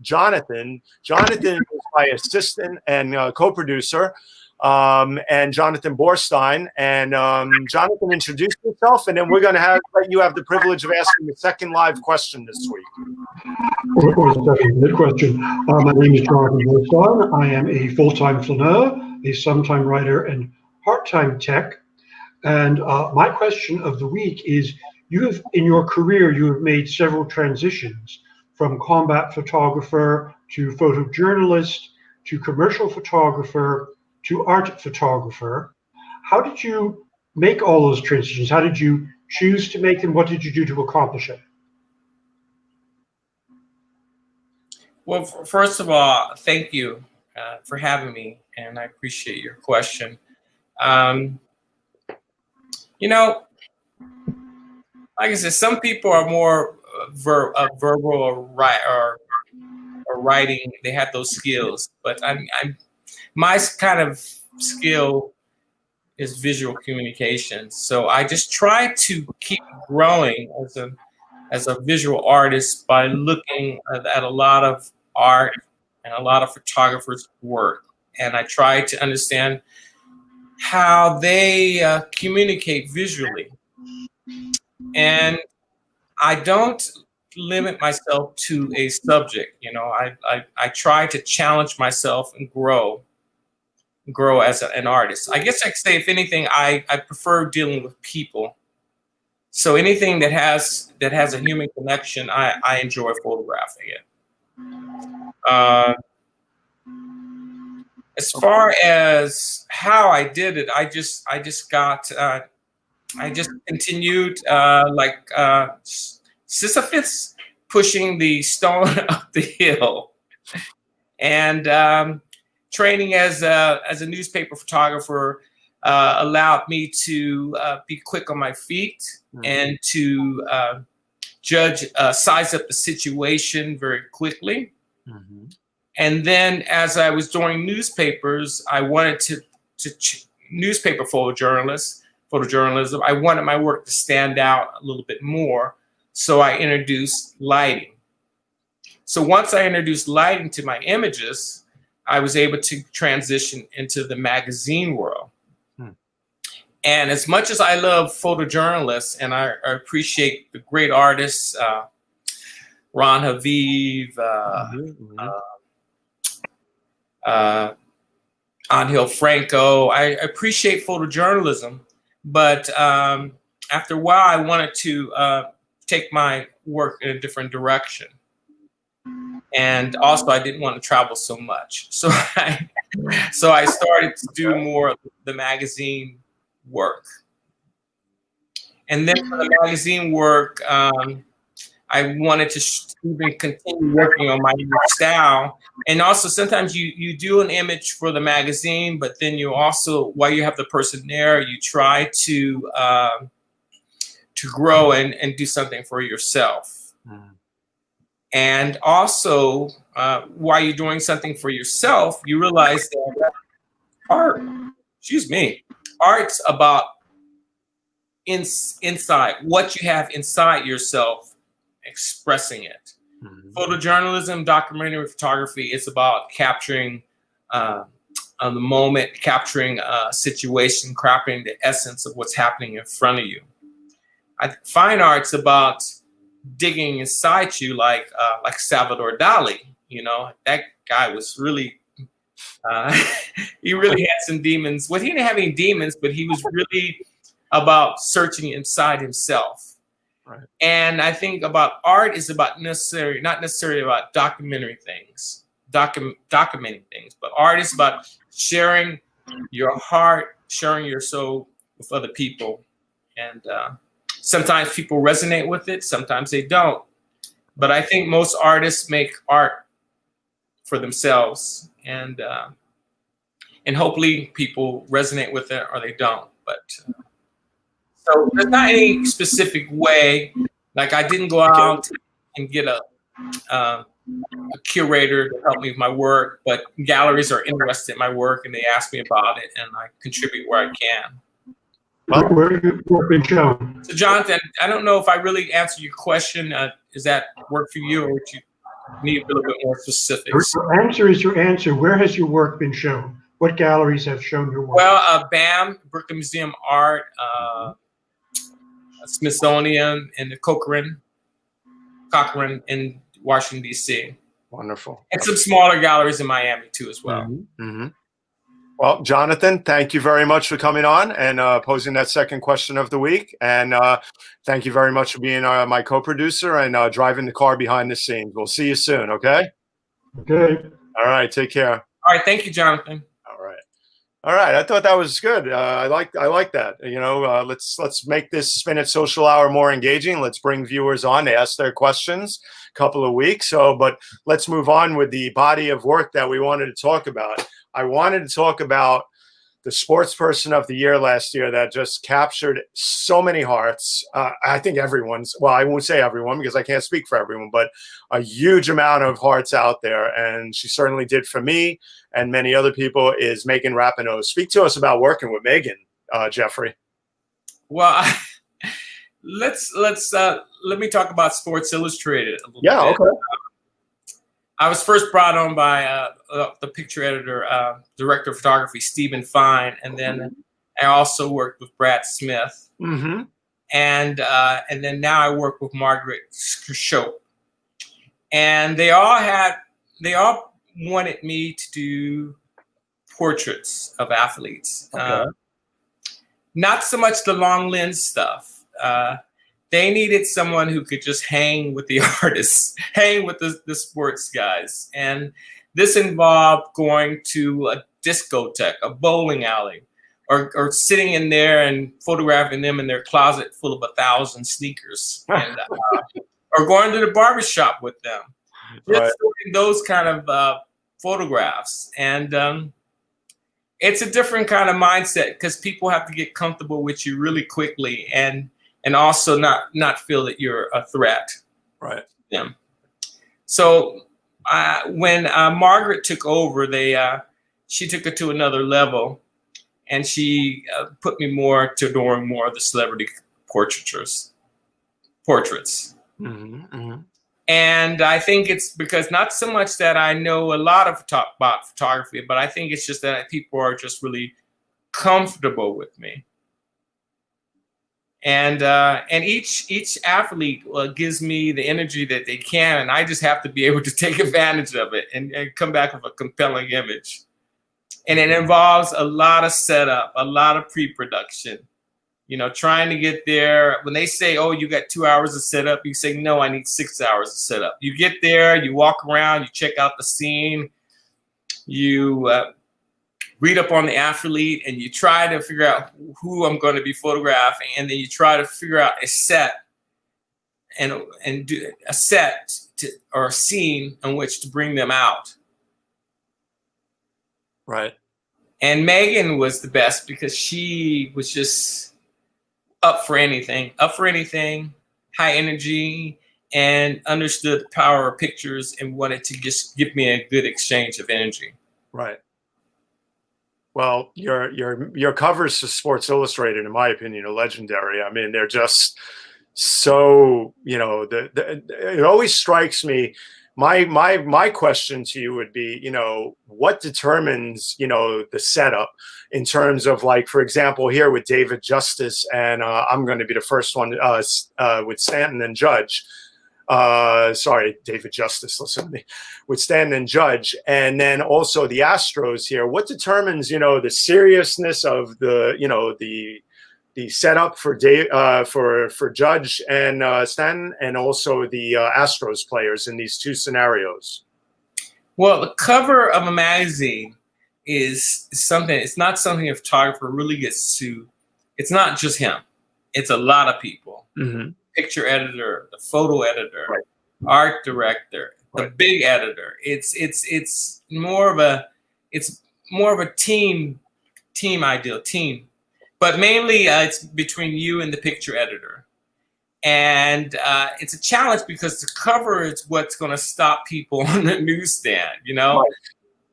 Jonathan. Jonathan is my assistant and co-producer, and Jonathan Borstein. And Jonathan, introduce yourself, and then we're going to let you have the privilege of asking the second live question this week. Good question. My name is Jonathan Borstein. I am a full-time flaneur, a sometime writer, and part-time tech. And my question of the week is, in your career, you have made several transitions from combat photographer to photojournalist to commercial photographer to art photographer. How did you make all those transitions? How did you choose to make them? What did you do to accomplish it? Well, first of all, thank you for having me, and I appreciate your question. Like I said, some people are more verbal or writing. They have those skills, but my kind of skill is visual communication. So I just try to keep growing as a visual artist by looking at a lot of art and a lot of photographers' work, and I try to understand how they communicate visually. And I don't limit myself to a subject. I try to challenge myself and grow. grow as an artist. I guess I could say, if anything, I prefer dealing with people. So anything that has a human connection, I enjoy photographing it. As far as how I did it, I just continued like Sisyphus pushing the stone up the hill, and training as a newspaper photographer allowed me to be quick on my feet and to size up the situation very quickly. And then as I was doing newspapers, I wanted to newspaper photojournalism. I wanted my work to stand out a little bit more. So I introduced lighting. So once I introduced lighting to my images, I was able to transition into the magazine world. And as much as I love photojournalists, and I appreciate the great artists, Ron Haviv, Angel Franco, I appreciate photojournalism, but after a while, I wanted to take my work in a different direction. And also, I didn't want to travel so much. So I started to do more of the magazine work. And then for the magazine work, I wanted to even continue working on my style. And also, sometimes you do an image for the magazine, but then you also, while you have the person there, you try to grow and do something for yourself. And also, while you're doing something for yourself, you realize that art's about inside, what you have inside yourself, expressing it. Photojournalism, documentary photography, it's about capturing the moment, capturing a situation, capturing the essence of what's happening in front of you. Fine art's about digging inside you, like Salvador Dali. You know, that guy was really he really had some demons. Well, he didn't have any demons, but he was really about searching inside himself. Right. And I think about art is about not necessarily about documenting things, but art is about sharing your heart, sharing your soul with other people. And sometimes people resonate with it, sometimes they don't. But I think most artists make art for themselves, and hopefully people resonate with it or they don't. But so there's not any specific way. Like, I didn't go out and get a curator to help me with my work, but galleries are interested in my work and they ask me about it, and I contribute where I can. Well, where have your work been shown? So, Jonathan, I don't know if I really answered your question. Does that work for you, or would you need a little bit more specifics? Your answer is your answer. Where has your work been shown? What galleries have shown your work? Well, BAM, Brooklyn Museum of Art, Smithsonian, and the Cochrane in Washington, D.C. Wonderful. And some smaller galleries in Miami, too, as well. Well, Jonathan, thank you very much for coming on and posing that second question of the week. And thank you very much for being my co-producer and driving the car behind the scenes. We'll see you soon, okay? Okay. All right, take care. All right, thank you, Jonathan. All right, I thought that was good. I like that. You know, let's make this Spin It Social Hour more engaging. Let's bring viewers on to ask their questions a couple of weeks. But let's move on with the body of work that we wanted to talk about. I wanted to talk about the sports person of the year last year that just captured so many hearts. I think everyone's, well, I won't say everyone because I can't speak for everyone, but a huge amount of hearts out there. And she certainly did for me and many other people, is Megan Rapinoe. Speak to us about working with Megan, Jeffrey. Well, let me talk about Sports Illustrated a little bit. Okay. I was first brought on by the picture editor, director of photography, Stephen Fine, and then I also worked with Brad Smith, and then now I work with Margaret Schoep. And they all wanted me to do portraits of athletes. Okay. Not so much the long lens stuff. They needed someone who could just hang with the artists, hang with the sports guys. And this involved going to a discotheque, a bowling alley, or sitting in there and photographing them in their closet full of 1,000 sneakers, and, or going to the barbershop with them. Just doing those kind of photographs. And it's a different kind of mindset because people have to get comfortable with you really quickly and also not feel that you're a threat. Right. Yeah. So when Margaret took over, she took it to another level, and she put me more to doing more of the celebrity portraits. Mm-hmm, mm-hmm. And I think it's because not so much that I know a lot about photography, but I think it's just that people are just really comfortable with me. And each athlete gives me the energy that they can, and I just have to be able to take advantage of it and come back with a compelling image. And it involves a lot of setup, a lot of pre-production. You know, trying to get there. When they say, "Oh, you got 2 hours of setup," you say, "No, I need 6 hours of setup." You get there, you walk around, you check out the scene, you read up on the athlete, and you try to figure out who I'm going to be photographing, and then you try to figure out a set and do a set or a scene in which to bring them out. Right. And Megan was the best because she was just up for anything, high energy, and understood the power of pictures and wanted to just give me a good exchange of energy. Right. Well, your covers to Sports Illustrated, in my opinion, are legendary. I mean, they're just so, you know, it always strikes me. My question to you would be, you know, what determines, you know, the setup in terms of, like, for example, here with David Justice, and I'm going to be the first one with Stanton and Judge. Sorry, David Justice, listen to me, with Stanton and Judge, and then also the Astros here. What determines, you know, the seriousness of the, you know, the setup for Judge and Stanton, and also the Astros players in these two scenarios? Well, the cover of a magazine is something. It's not something a photographer really gets to. It's not just him. It's a lot of people. Mm-hmm. Picture editor, the photo editor, right. Art director, right. the big editor. It's more of a team ideal team, but mainly it's between you and the picture editor, and it's a challenge because the cover is what's going to stop people on the newsstand. You know. Right.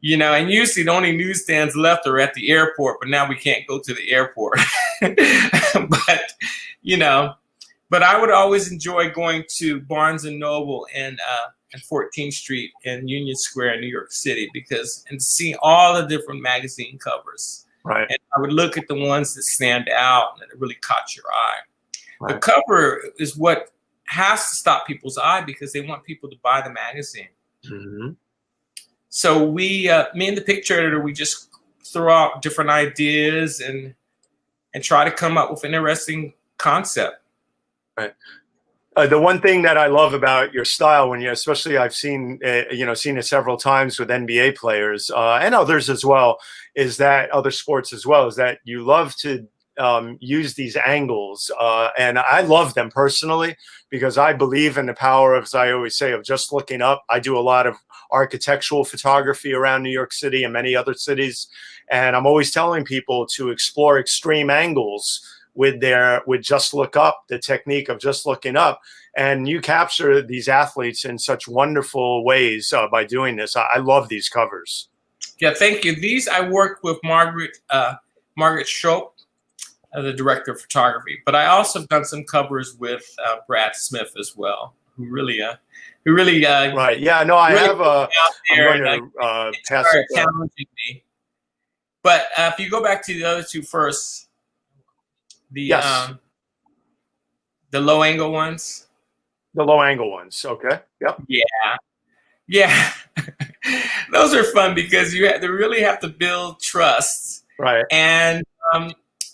You know, and usually the only newsstands left are at the airport, but now we can't go to the airport. But, you know, but I would always enjoy going to Barnes and Noble and 14th Street and Union Square in New York City and see all the different magazine covers. Right. And I would look at the ones that stand out and that really caught your eye. Right. The cover is what has to stop people's eye because they want people to buy the magazine. Mm-hmm. So me and the picture editor, we just throw out different ideas and try to come up with an interesting concept. Right. The one thing that I love about your style, when especially I've seen it several times with NBA players and others as well, is that other sports as well, is that you love to use these angles, and I love them personally because I believe in the power of, as I always say, of just looking up. I do a lot of architectural photography around New York City and many other cities, and I'm always telling people to explore extreme angles with just look up, the technique of just looking up, and you capture these athletes in such wonderful ways by doing this. I love these covers. Yeah, thank you. These I worked with Margaret Schroep, the director of photography, but I also have done some covers with Brad Smith as well, who really right. Yeah, no, I really have out there I'm going to pass it challenging me. But if you go back to the other two first, the low angle ones. The low angle ones. Okay. Yep. Yeah. Yeah, those are fun because you really have to build trust, Right. and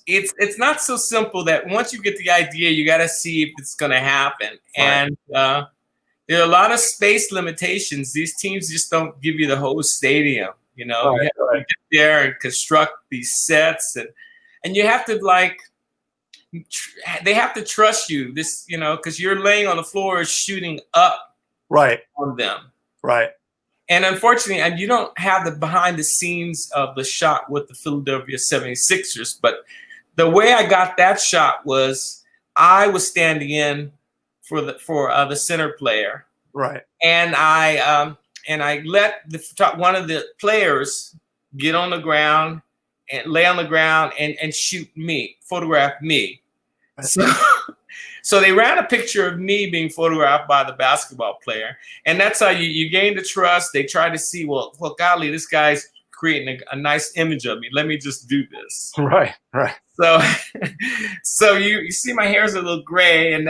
it's not so simple that once you get the idea, you got to see if it's going to happen, Right. and there are a lot of space limitations. These teams just don't give you the whole stadium. You know, you Right, have to right. get there and construct these sets, and you have to they have to trust you. This, because you're laying on the floor shooting up Right. on them. Right. And unfortunately, and you don't have the behind the scenes of the shot with the Philadelphia 76ers, but the way I got that shot was I was standing in for the center player, Right. and I let one of the players get on the ground and lay on the ground and photograph me. So they ran a picture of me being photographed by the basketball player, and that's how you gain the trust. They try to see, well, golly, this guy's creating a nice image of me. Let me just do this. Right. Right. So you see my hair's a little gray, and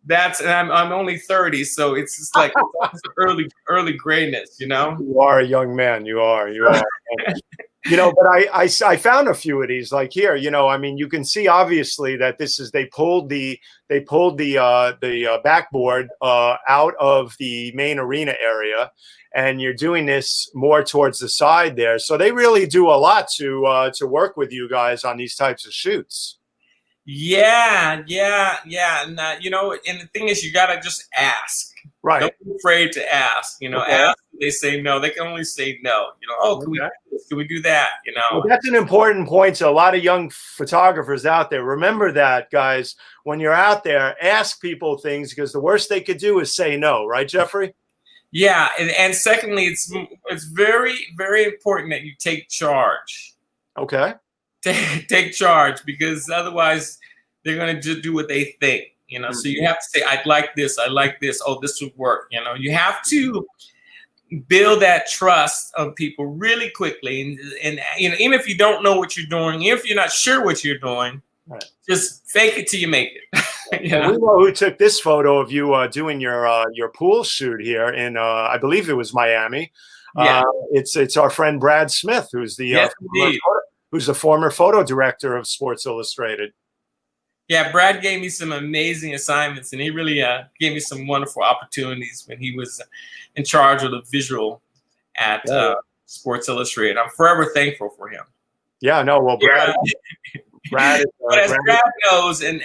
and I'm only 30, so it's just like early grayness, You are a young man. You are. But I found a few of these, like here. I mean, you can see obviously that they pulled the backboard out of the main arena area, and you're doing this more towards the side there. So they really do a lot to work with you guys on these types of shoots. Yeah. And and the thing is, you gotta just ask. Right. Don't be afraid to ask. Okay. Ask. They say no. They can only say no. Can we do this? Can we do that? Well, that's an important point to a lot of young photographers out there. Remember that, guys. When you're out there, ask people things, because the worst they could do is say no. Right, Jeffrey? Yeah, and secondly, it's very, very important that you take charge. Okay. Take charge, because otherwise they're going to just do what they think. So you have to say, I'd like this. I like this. Oh, this would work. You have to build that trust of people really quickly. And even if you don't know what you're doing, even if you're not sure what you're doing, right, just fake it till you make it. We know who took this photo of you doing your pool shoot here in, I believe it was Miami. Yeah. It's our friend Brad Smith, who's the former photo director of Sports Illustrated. Yeah, Brad gave me some amazing assignments, and he really gave me some wonderful opportunities when he was in charge of the visual at Sports Illustrated. I'm forever thankful for him. Yeah, no, well, Brad but as Brad knows, and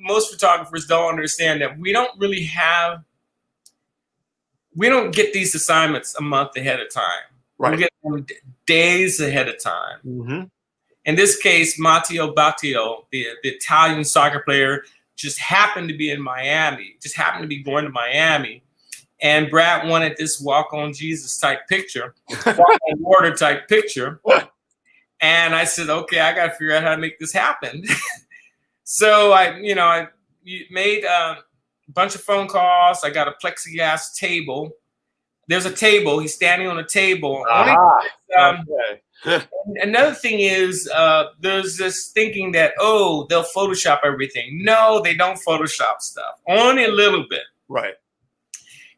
most photographers don't understand that we don't get these assignments a month ahead of time. Right. We get them days ahead of time. Mm-hmm. In this case, Matteo Battio, the Italian soccer player, just happened to be in Miami, just happened to be going to Miami. And Brad wanted this walk on Jesus type picture, walk on water type picture. And I said, okay, I got to figure out how to make this happen. So I made a bunch of phone calls. I got a plexiglass table. There's a table. He's standing on a table. Another thing is there's this thinking that, they'll Photoshop everything. No, they don't Photoshop stuff. Only a little bit. Right.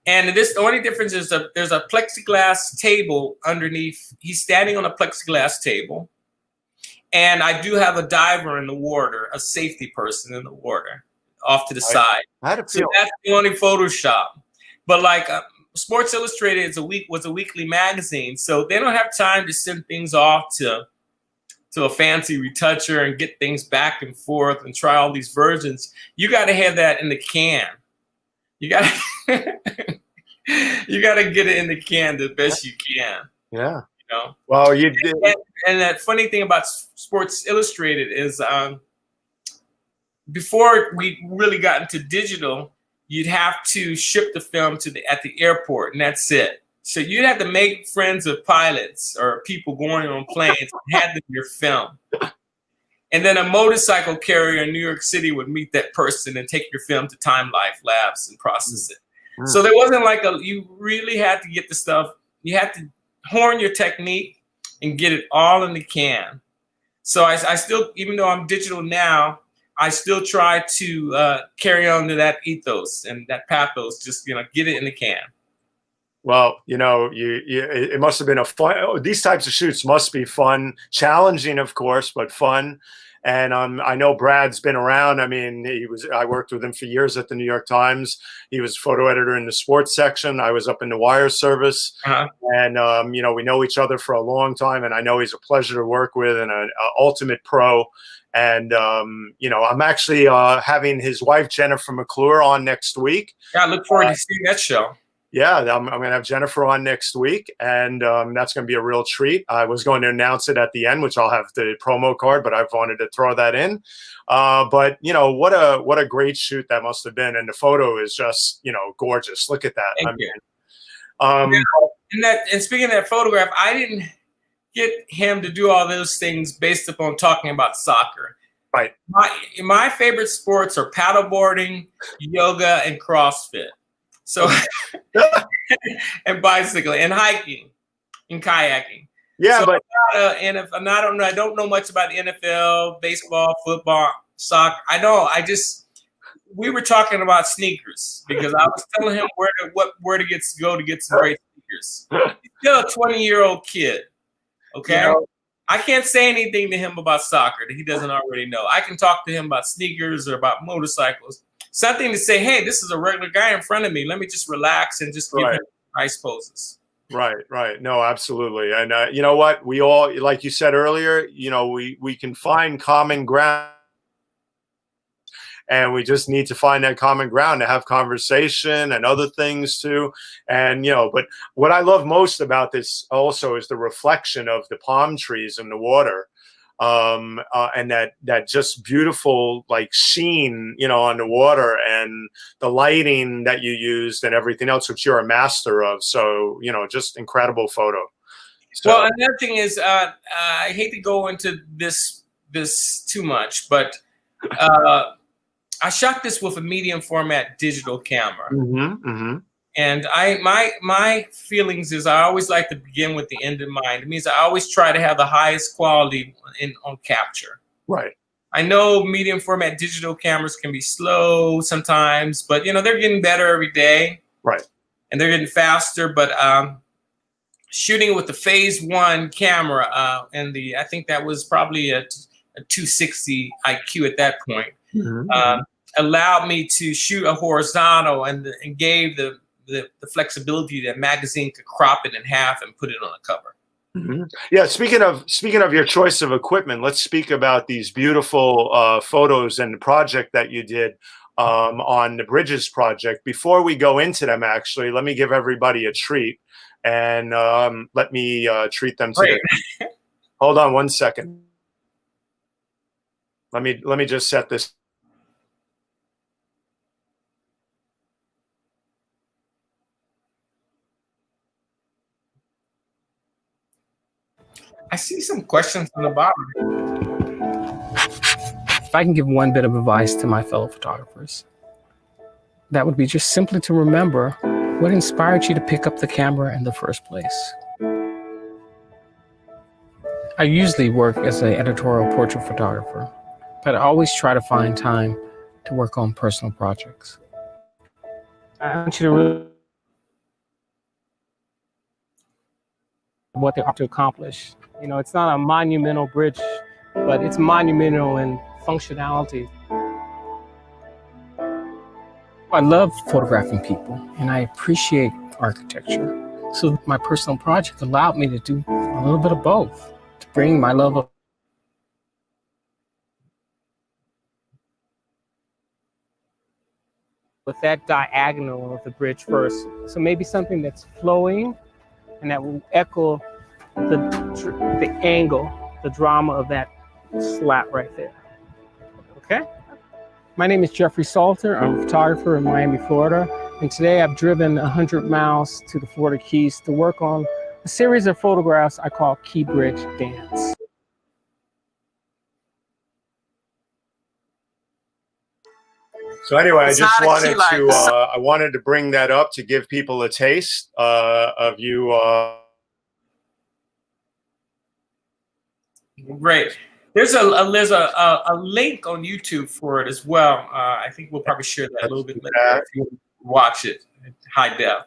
And the only difference is there's a plexiglass table underneath. He's standing on a plexiglass table. And I do have a diver in the water, a safety person in the water off to the side. So that's the only Photoshop. But like Sports Illustrated was a weekly magazine, so they don't have time to send things off to a fancy retoucher and get things back and forth and try all these versions. You got to have that in the can. You got to get it in the can the best you can. Yeah. Well, you did. And that funny thing about Sports Illustrated is before we really got into digital, you'd have to ship the film at the airport, and that's it. So you'd have to make friends with pilots or people going on planes and hand them your film. And then a motorcycle carrier in New York City would meet that person and take your film to Time Life Labs and process it. Mm. So there wasn't you really had to get the stuff. You had to hone your technique and get it all in the can. So I still, even though I'm digital now, I still try to carry on to that ethos and that pathos. Just get it in the can. Well, it must have been a fun. These types of shoots must be fun, challenging, of course, but fun. And I know Brad's been around. I mean, I worked with him for years at the New York Times. He was photo editor in the sports section. I was up in the wire service. Uh-huh. And, we know each other for a long time. And I know he's a pleasure to work with and an ultimate pro. And, I'm actually having his wife, Jennifer Mcclure, on next week. Yeah, I look forward to seeing that show. Yeah, I'm going to have Jennifer on next week, and that's going to be a real treat. I was going to announce it at the end, which I'll have the promo card, but I've wanted to throw that in. But what a great shoot that must have been, and the photo is just gorgeous. Look at that. Thank you. And speaking of that photograph, I didn't get him to do all those things based upon talking about soccer. Right. My favorite sports are paddleboarding, yoga, and CrossFit. So, and bicycling and hiking and kayaking. Yeah, so but I don't know much about the NFL, baseball, football, soccer. We were talking about sneakers because I was telling him where to go to get some great sneakers. He's still a 20-year-old kid. Okay. I can't say anything to him about soccer that he doesn't already know. I can talk to him about sneakers or about motorcycles. Something to say, hey, this is a regular guy in front of me. Let me just relax and just give him nice poses. Right. No, absolutely. And you know what? We all, like you said earlier, we can find common ground. And we just need to find that common ground to have conversation and other things too. And, but what I love most about this also is the reflection of the palm trees in the water. And that just beautiful like sheen, on the water and the lighting that you used and everything else, which you're a master of. So, just incredible photo. So, well, another thing is, I hate to go into this too much, but I shot this with a medium format digital camera. And my feelings is I always like to begin with the end in mind. It means I always try to have the highest quality on capture. Right. I know medium format digital cameras can be slow sometimes, but they're getting better every day. Right. And they're getting faster. But shooting with the Phase 1 camera, I think that was probably a 260 IQ at that point, allowed me to shoot a horizontal and gave the flexibility that magazine could crop it in half and put it on a cover. Yeah. Speaking of your choice of equipment, let's speak about these beautiful photos and the project that you did on the Bridges project. Before we go into them, actually, let me give everybody a treat and let me treat them to it. Hold on one second. Let me just set this. I see some questions on the bottom. If I can give one bit of advice to my fellow photographers, that would be just simply to remember what inspired you to pick up the camera in the first place. I usually work as an editorial portrait photographer, but I always try to find time to work on personal projects. I want you to really what they have to accomplish. It's not a monumental bridge, but it's monumental in functionality. I love photographing people and I appreciate architecture. So my personal project allowed me to do a little bit of both, to bring my love of with that diagonal of the bridge first. So maybe something that's flowing and that will echo the angle, the drama of that slat right there. Okay? My name is Jeffery Salter. I'm a photographer in Miami, Florida. And today I've driven 100 miles to the Florida Keys to work on a series of photographs I call Key Bridge Dance. So anyway, I wanted to bring that up to give people a taste of you. Great. There's a link on YouTube for it as well. I think we'll probably share that a little bit later if you watch it in high def.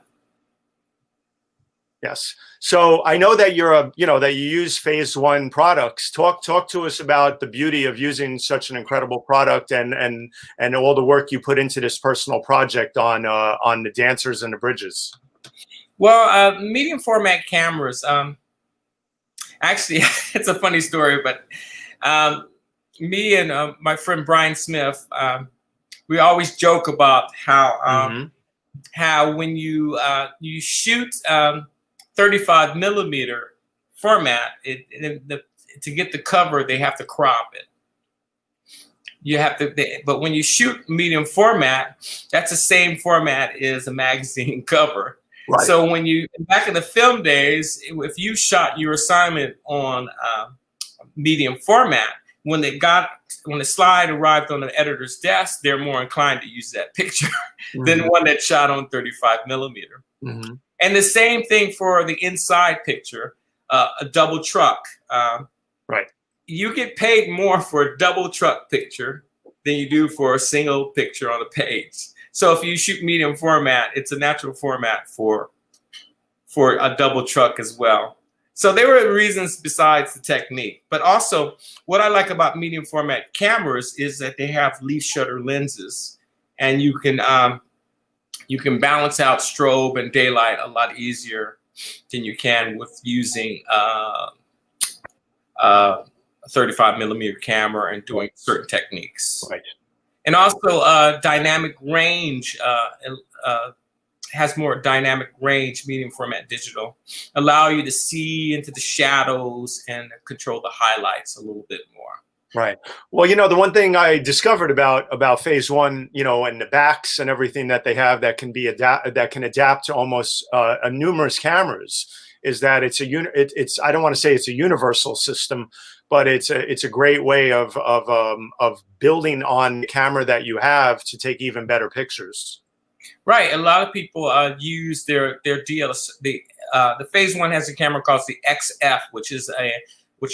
Yes. So I know that that you use Phase One products. Talk to us about the beauty of using such an incredible product and all the work you put into this personal project on the dancers and the bridges. Well, medium format cameras. Actually, it's a funny story, but me and my friend Brian Smith, we always joke about how when you shoot 35 millimeter format, to get the cover, they have to crop it. You have to, but when you shoot medium format, that's the same format as a magazine cover. Right. So when back in the film days, if you shot your assignment on medium format, when the slide arrived on the editor's desk, they're more inclined to use that picture than one that's shot on 35 millimeter. Mm-hmm. And the same thing for the inside picture, a double truck. Right. You get paid more for a double truck picture than you do for a single picture on a page. So if you shoot medium format, it's a natural format for a double truck as well. So there were reasons besides the technique. But also, what I like about medium format cameras is that they have leaf shutter lenses, and you can balance out strobe and daylight a lot easier than you can with using a 35 millimeter camera and doing certain techniques. Right. And also dynamic range, has more dynamic range, medium format digital, allow you to see into the shadows and control the highlights a little bit more. Right. Well, the one thing I discovered about Phase One, and the backs and everything that they have that can adapt to almost numerous cameras, is that it's I don't want to say it's a universal system, but it's a great way of building on the camera that you have to take even better pictures. Right. A lot of people use their DLS. The Phase One has a camera called the XF, which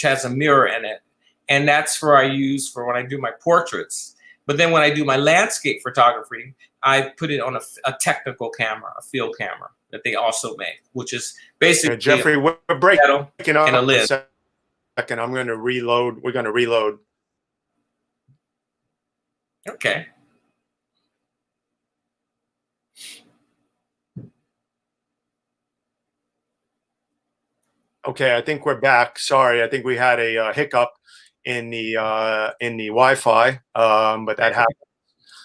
has a mirror in it, and that's I use for when I do my portraits. But then when I do my landscape photography, I put it on a technical camera, a field camera that they also make, which is basically Jeffrey, we're breaking up and a lid. Second, I'm going to reload. We're going to reload. Okay. Okay, I think we're back. Sorry, I think we had a hiccup in the Wi-Fi, but that happened.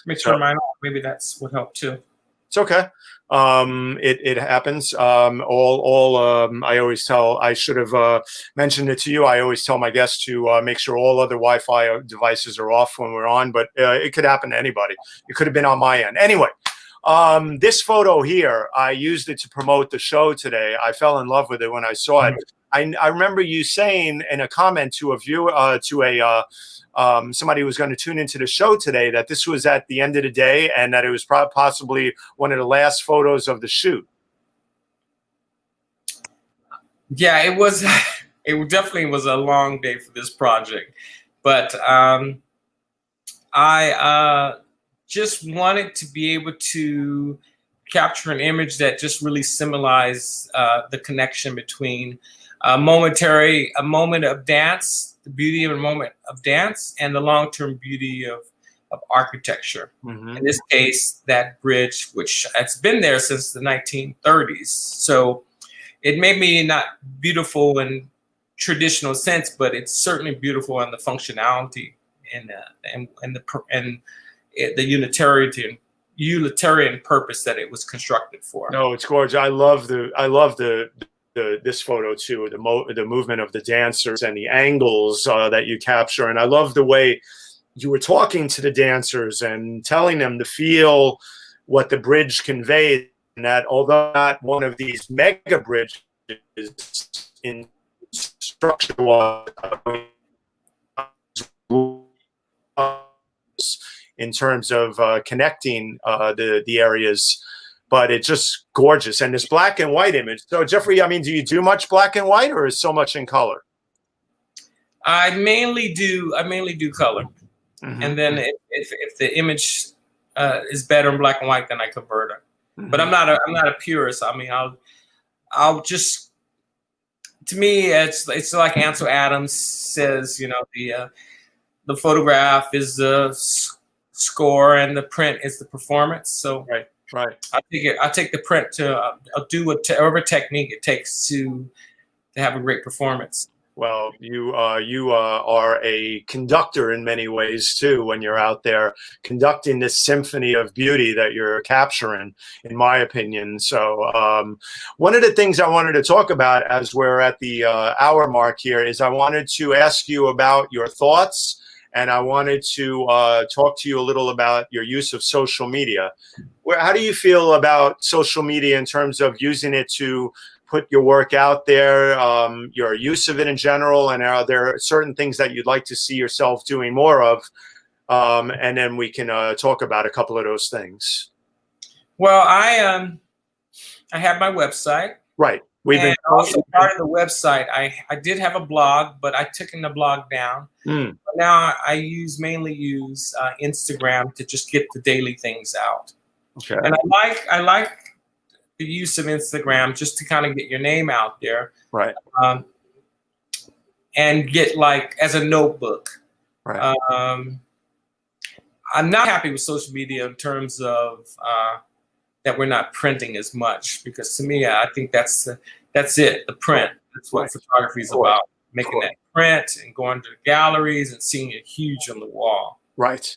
Make sure mine off. Maybe that's what helped too. It's okay. It happens. I always tell. I should have mentioned it to you. I always tell my guests to make sure all other Wi-Fi devices are off when we're on. But it could happen to anybody. It could have been on my end. Anyway. This photo here, I used it to promote the show today. I fell in love with it when I saw it. I remember you saying in a comment to a viewer, somebody who was going to tune into the show today, that this was at the end of the day and that it was possibly one of the last photos of the shoot. Yeah, it was. It definitely was a long day for this project, but I just wanted to be able to capture an image that just really symbolized the connection between a moment of dance, the beauty of a moment of dance, and the long-term beauty of architecture. Mm-hmm. In this case, that bridge, which has been there since the 1930s. So it may be not beautiful in traditional sense, but it's certainly beautiful in the functionality and the utilitarian purpose that it was constructed for. No, it's gorgeous. I love this photo too. The movement of the dancers and the angles that you capture, and I love the way you were talking to the dancers and telling them to feel what the bridge conveys. And that although not one of these mega bridges in structure in terms of connecting the areas, but it's just gorgeous. And this black and white image. So Jeffrey, I mean, do you do much black and white, or is so much in color? I mainly do color, mm-hmm. And then if the image is better in black and white, then I convert it. Mm-hmm. But I'm not a purist. I mean, to me, it's like Ansel Adams says, the photograph is the score and the print is the performance. So Right. I take the print to I'll do whatever technique it takes to have a great performance. Well, you are a conductor in many ways too when you're out there conducting this symphony of beauty that you're capturing, in my opinion. So one of the things I wanted to talk about as we're at the hour mark here is I wanted to ask you about your thoughts, and I wanted to talk to you a little about your use of social media. How do you feel about social media in terms of using it to put your work out there, your use of it in general, and are there certain things that you'd like to see yourself doing more of? And then we can talk about a couple of those things. Well, I have my website. Right. And also part of the website, I did have a blog, but I took the blog down. But now I mainly use Instagram to just get the daily things out. Okay. And I like the use of Instagram just to kind of get your name out there. Right. And get as a notebook. Right. I'm not happy with social media in terms of that we're not printing as much, because to me, I think that's it, the print. That's what photography is about, making that print and going to the galleries and seeing it huge on the wall. Right.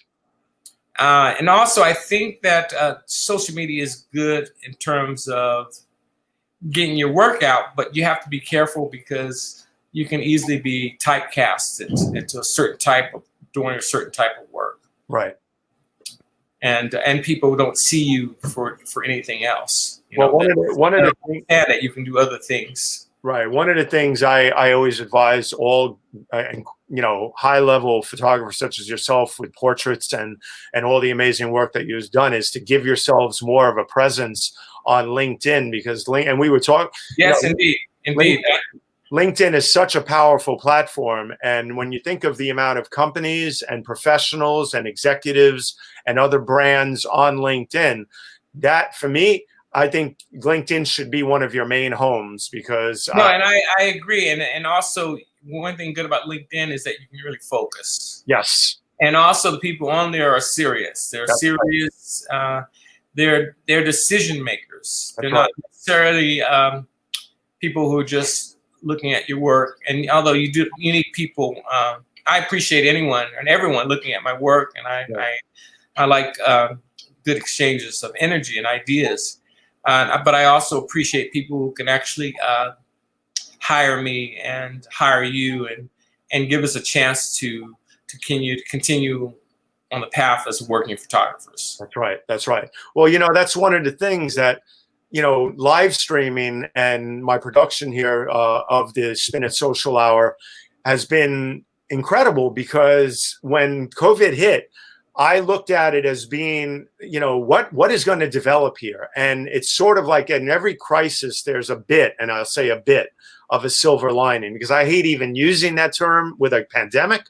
And also, I think that social media is good in terms of getting your work out, but you have to be careful because you can easily be typecasted into doing a certain type of work. Right. And people don't see you for anything else. One of the things that you can do other things. Right. One of the things I always advise all, high-level photographers such as yourself with portraits and all the amazing work that you've done is to give yourselves more of a presence on LinkedIn, because and we were talking. Yes, indeed. LinkedIn is such a powerful platform. And when you think of the amount of companies and professionals and executives and other brands on LinkedIn, that for me, I think LinkedIn should be one of your main homes because. No, and I agree. And also one thing good about LinkedIn is that you can really focus. Yes. And also the people on there are serious. They're serious. Right. They're decision makers. They're not necessarily people who are just looking at your work. And although you need people, I appreciate anyone and everyone looking at my work, and I like good exchanges of energy and ideas. But I also appreciate people who can actually hire me and hire you and give us a chance to continue on the path as working photographers. That's right. Well, that's one of the things that, live streaming and my production here of the Spin It Social Hour has been incredible, because when COVID hit, I looked at it as being, what is going to develop here? And it's sort of like in every crisis, there's a bit, and I'll say a bit of a silver lining, because I hate even using that term with a pandemic.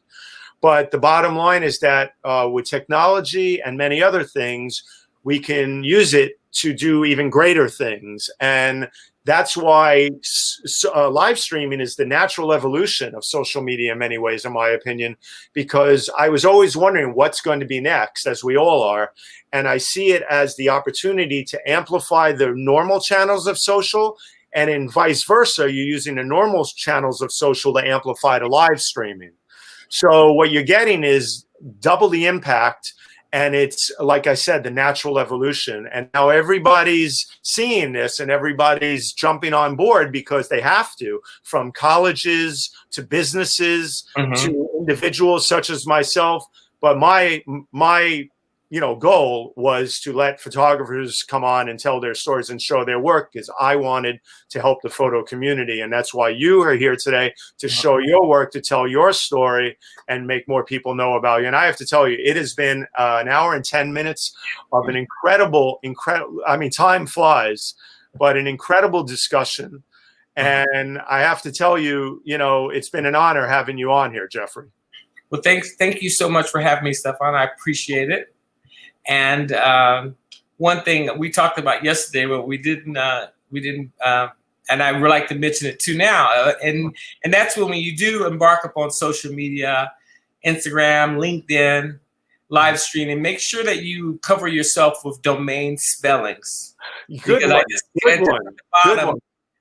But the bottom line is that with technology and many other things, we can use it to do even greater things. And that's why live streaming is the natural evolution of social media in many ways, in my opinion, because I was always wondering what's going to be next, as we all are. And I see it as the opportunity to amplify the normal channels of social, and in vice versa, you're using the normal channels of social to amplify the live streaming. So what you're getting is double the impact. And it's, like I said, the natural evolution. And now everybody's seeing this and everybody's jumping on board because they have to, from colleges to businesses to individuals such as myself. But my goal was to let photographers come on and tell their stories and show their work, because I wanted to help the photo community. And that's why you are here today, to show your work, to tell your story and make more people know about you. And I have to tell you, it has been an hour and 10 minutes of an incredible, I mean, time flies, but an incredible discussion. And I have to tell you, it's been an honor having you on here, Jeffrey. Well, thank you so much for having me, Stefan. I appreciate it. And one thing we talked about yesterday, but we didn't and I would like to mention it too now. And that's when you do embark upon social media, Instagram, LinkedIn, live streaming, make sure that you cover yourself with domain spellings. Good because one. I just Good at one. the bottom, Good one.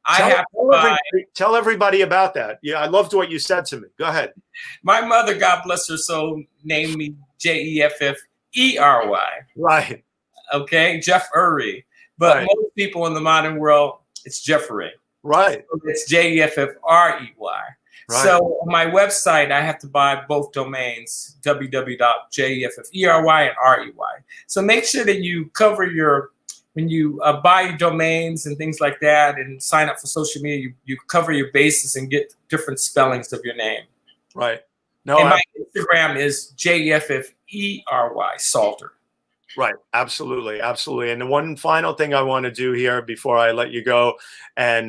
I have to buy. Tell everybody about that. Yeah, I loved what you said to me. Go ahead. My mother, God bless her soul, named me Jeffery. Right. Okay, Jeffery. But Right. most people in the modern world, it's Jeffery. Right. It's Jeffery. Right. So on my website, I have to buy both domains, www.jeffery and rey. So make sure that you cover when you buy domains and things like that and sign up for social media, you cover your bases and get different spellings of your name. Right. No, and my Instagram is Jeffery Salter. Right. Absolutely. Absolutely. And the one final thing I want to do here before I let you go and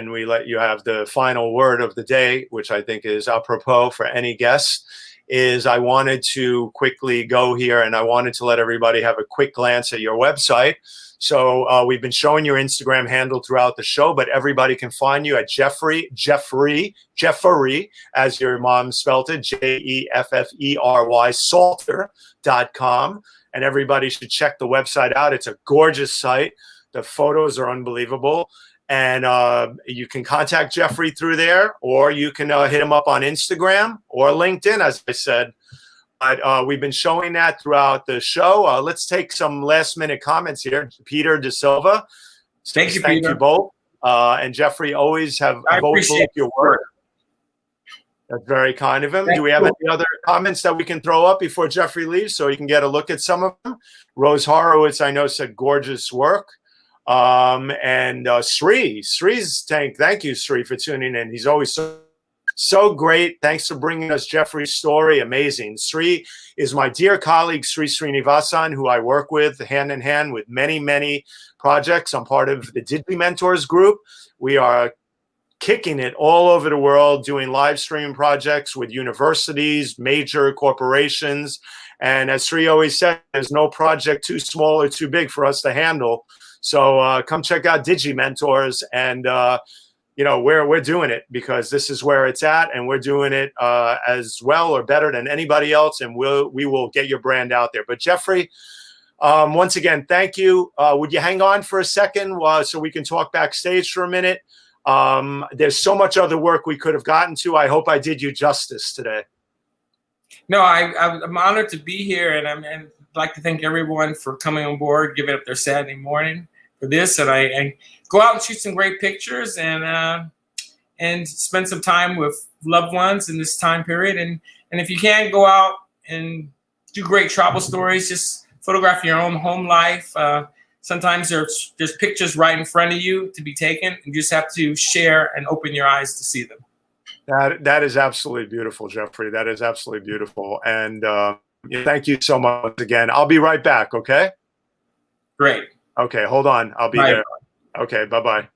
we let you have the final word of the day, which I think is apropos for any guest, is I wanted to quickly go here and I wanted to let everybody have a quick glance at your website. So we've been showing your Instagram handle throughout the show, but everybody can find you at Jeffery, as your mom spelled it, Jeffery, Salter.com. And everybody should check the website out. It's a gorgeous site. The photos are unbelievable. And you can contact Jeffery through there, or you can hit him up on Instagram or LinkedIn, as I said. But we've been showing that throughout the show. Let's take some last-minute comments here. Peter De Silva. Thank you, Thank Peter. you both. And Jeffery, always have appreciate your work. That's very kind of him. Do we have any other comments that we can throw up before Jeffery leaves so he can get a look at some of them? Rose Horowitz, I know, said gorgeous work. And Sri's thank you, Sri, for tuning in. He's always so great. Thanks for bringing us Jeffrey's story. Amazing. Sri is my dear colleague, Sri Srinivasan, who I work with hand in hand with many, many projects. I'm part of the Digi Mentors group. We are kicking it all over the world, doing live stream projects with universities, major corporations. And as Sri always said, there's no project too small or too big for us to handle. So come check out Digi Mentors, and we're doing it because this is where it's at, and we're doing it as well or better than anybody else, and we will get your brand out there. But Jeffery, once again, thank you. Would you hang on for a second so we can talk backstage for a minute? There's so much other work we could have gotten to. I hope I did you justice today. No, I'm honored to be here, and I'd like to thank everyone for coming on board, giving up their Saturday morning for this, and I go out and shoot some great pictures and spend some time with loved ones in this time period. And if you can't go out and do great travel stories, just photograph your own home life. Sometimes there's pictures right in front of you to be taken. You just have to share and open your eyes to see them. That is absolutely beautiful, Jeffery. That is absolutely beautiful. And thank you so much again. I'll be right back, okay? Great. Okay, hold on. I'll be there. Okay, bye-bye.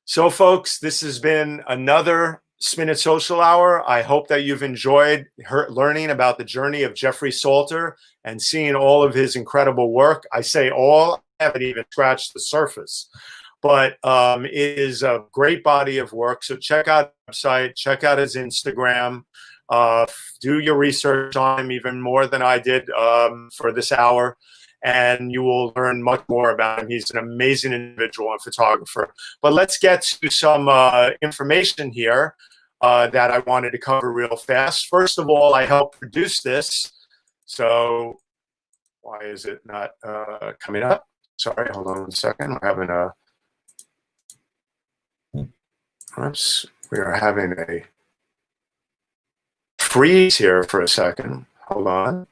So, folks, this has been another Spin It Social Hour. I hope that you've enjoyed learning about the journey of Jeffery Salter and seeing all of his incredible work. I say all, I haven't even scratched the surface. But it is a great body of work. So check out the website, check out his Instagram, do your research on him even more than I did for this hour. And you will learn much more about him. He's an amazing individual and photographer. But let's get to some information here that I wanted to cover real fast. First of all, I helped produce this. So why is it not coming up? Sorry, hold on 1 second. We're having a oops, we are having a freeze here for a second. Hold on.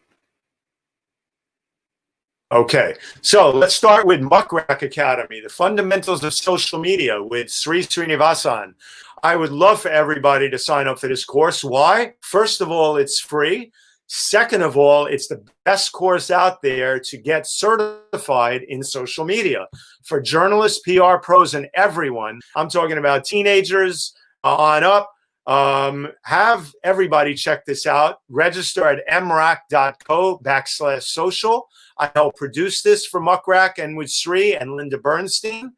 Okay, so let's start with Mcclure Academy, the fundamentals of social media with Sri Srinivasan. I would love for everybody to sign up for this course. Why? First of all, it's free. Second of all, it's the best course out there to get certified in social media for journalists, PR pros, and everyone. I'm talking about teenagers on up. Have everybody check this out. Register at mrac.co/social. I helped produce this for Mcclure and with Sri and Linda Bernstein.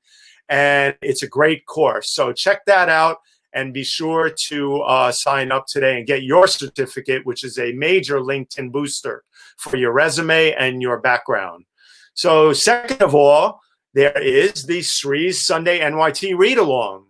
and it's a great course. So check that out and be sure to sign up today and get your certificate, which is a major LinkedIn booster for your resume and your background. So second of all, there is the Sri's Sunday NYT Read Along.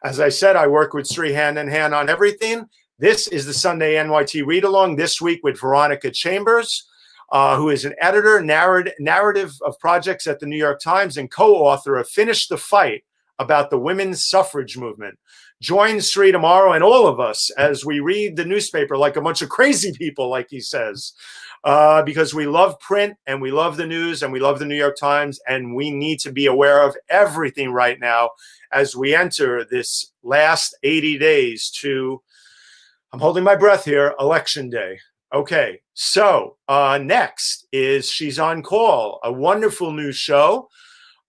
As I said, I work with Sri hand in hand on everything. This is the Sunday NYT Read Along this week with Veronica Chambers, who is an editor, narrative of projects at the New York Times, and co-author of Finish the Fight about the women's suffrage movement. Join Sri tomorrow and all of us as we read the newspaper like a bunch of crazy people, like he says, because we love print and we love the news and we love the New York Times, and we need to be aware of everything right now as we enter this last 80 days to, I'm holding my breath here, Election Day. Okay, so next is She's on Call, a wonderful new show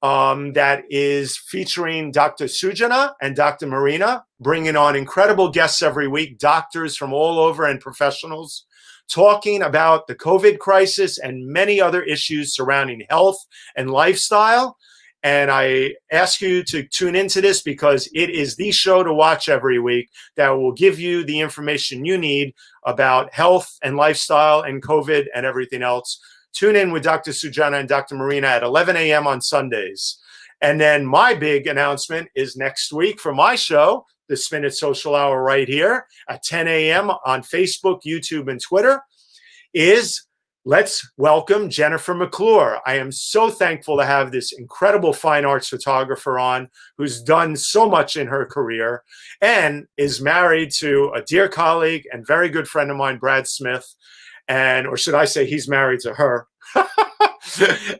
that is featuring Dr. Sujana and Dr. Marina, bringing on incredible guests every week, doctors from all over and professionals, talking about the COVID crisis and many other issues surrounding health and lifestyle. And I ask you to tune into this because it is the show to watch every week that will give you the information you need about health and lifestyle and COVID and everything else. Tune in with Dr. Sujana and Dr. Marina at 11 a.m. on Sundays. And then my big announcement is next week for my show, the Spin It Social Hour right here at 10 a.m. on Facebook, YouTube, and Twitter, is let's welcome Jennifer Mcclure. I am so thankful to have this incredible fine arts photographer on who's done so much in her career and is married to a dear colleague and very good friend of mine, Brad Smith. And, or should I say he's married to her.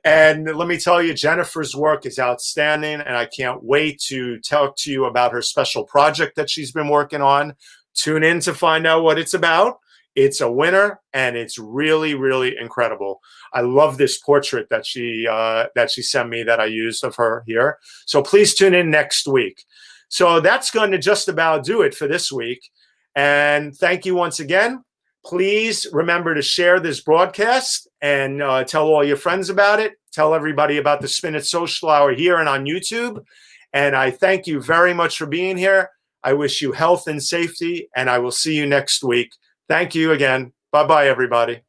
And let me tell you, Jennifer's work is outstanding, and I can't wait to talk to you about her special project that she's been working on. Tune in to find out what it's about. It's a winner, and it's really, really incredible. I love this portrait that she sent me that I used of her here. So please tune in next week. So that's going to just about do it for this week. And thank you once again. Please remember to share this broadcast and tell all your friends about it. Tell everybody about the Spin It Social Hour here and on YouTube. And I thank you very much for being here. I wish you health and safety, and I will see you next week. Thank you again. Bye-bye, everybody.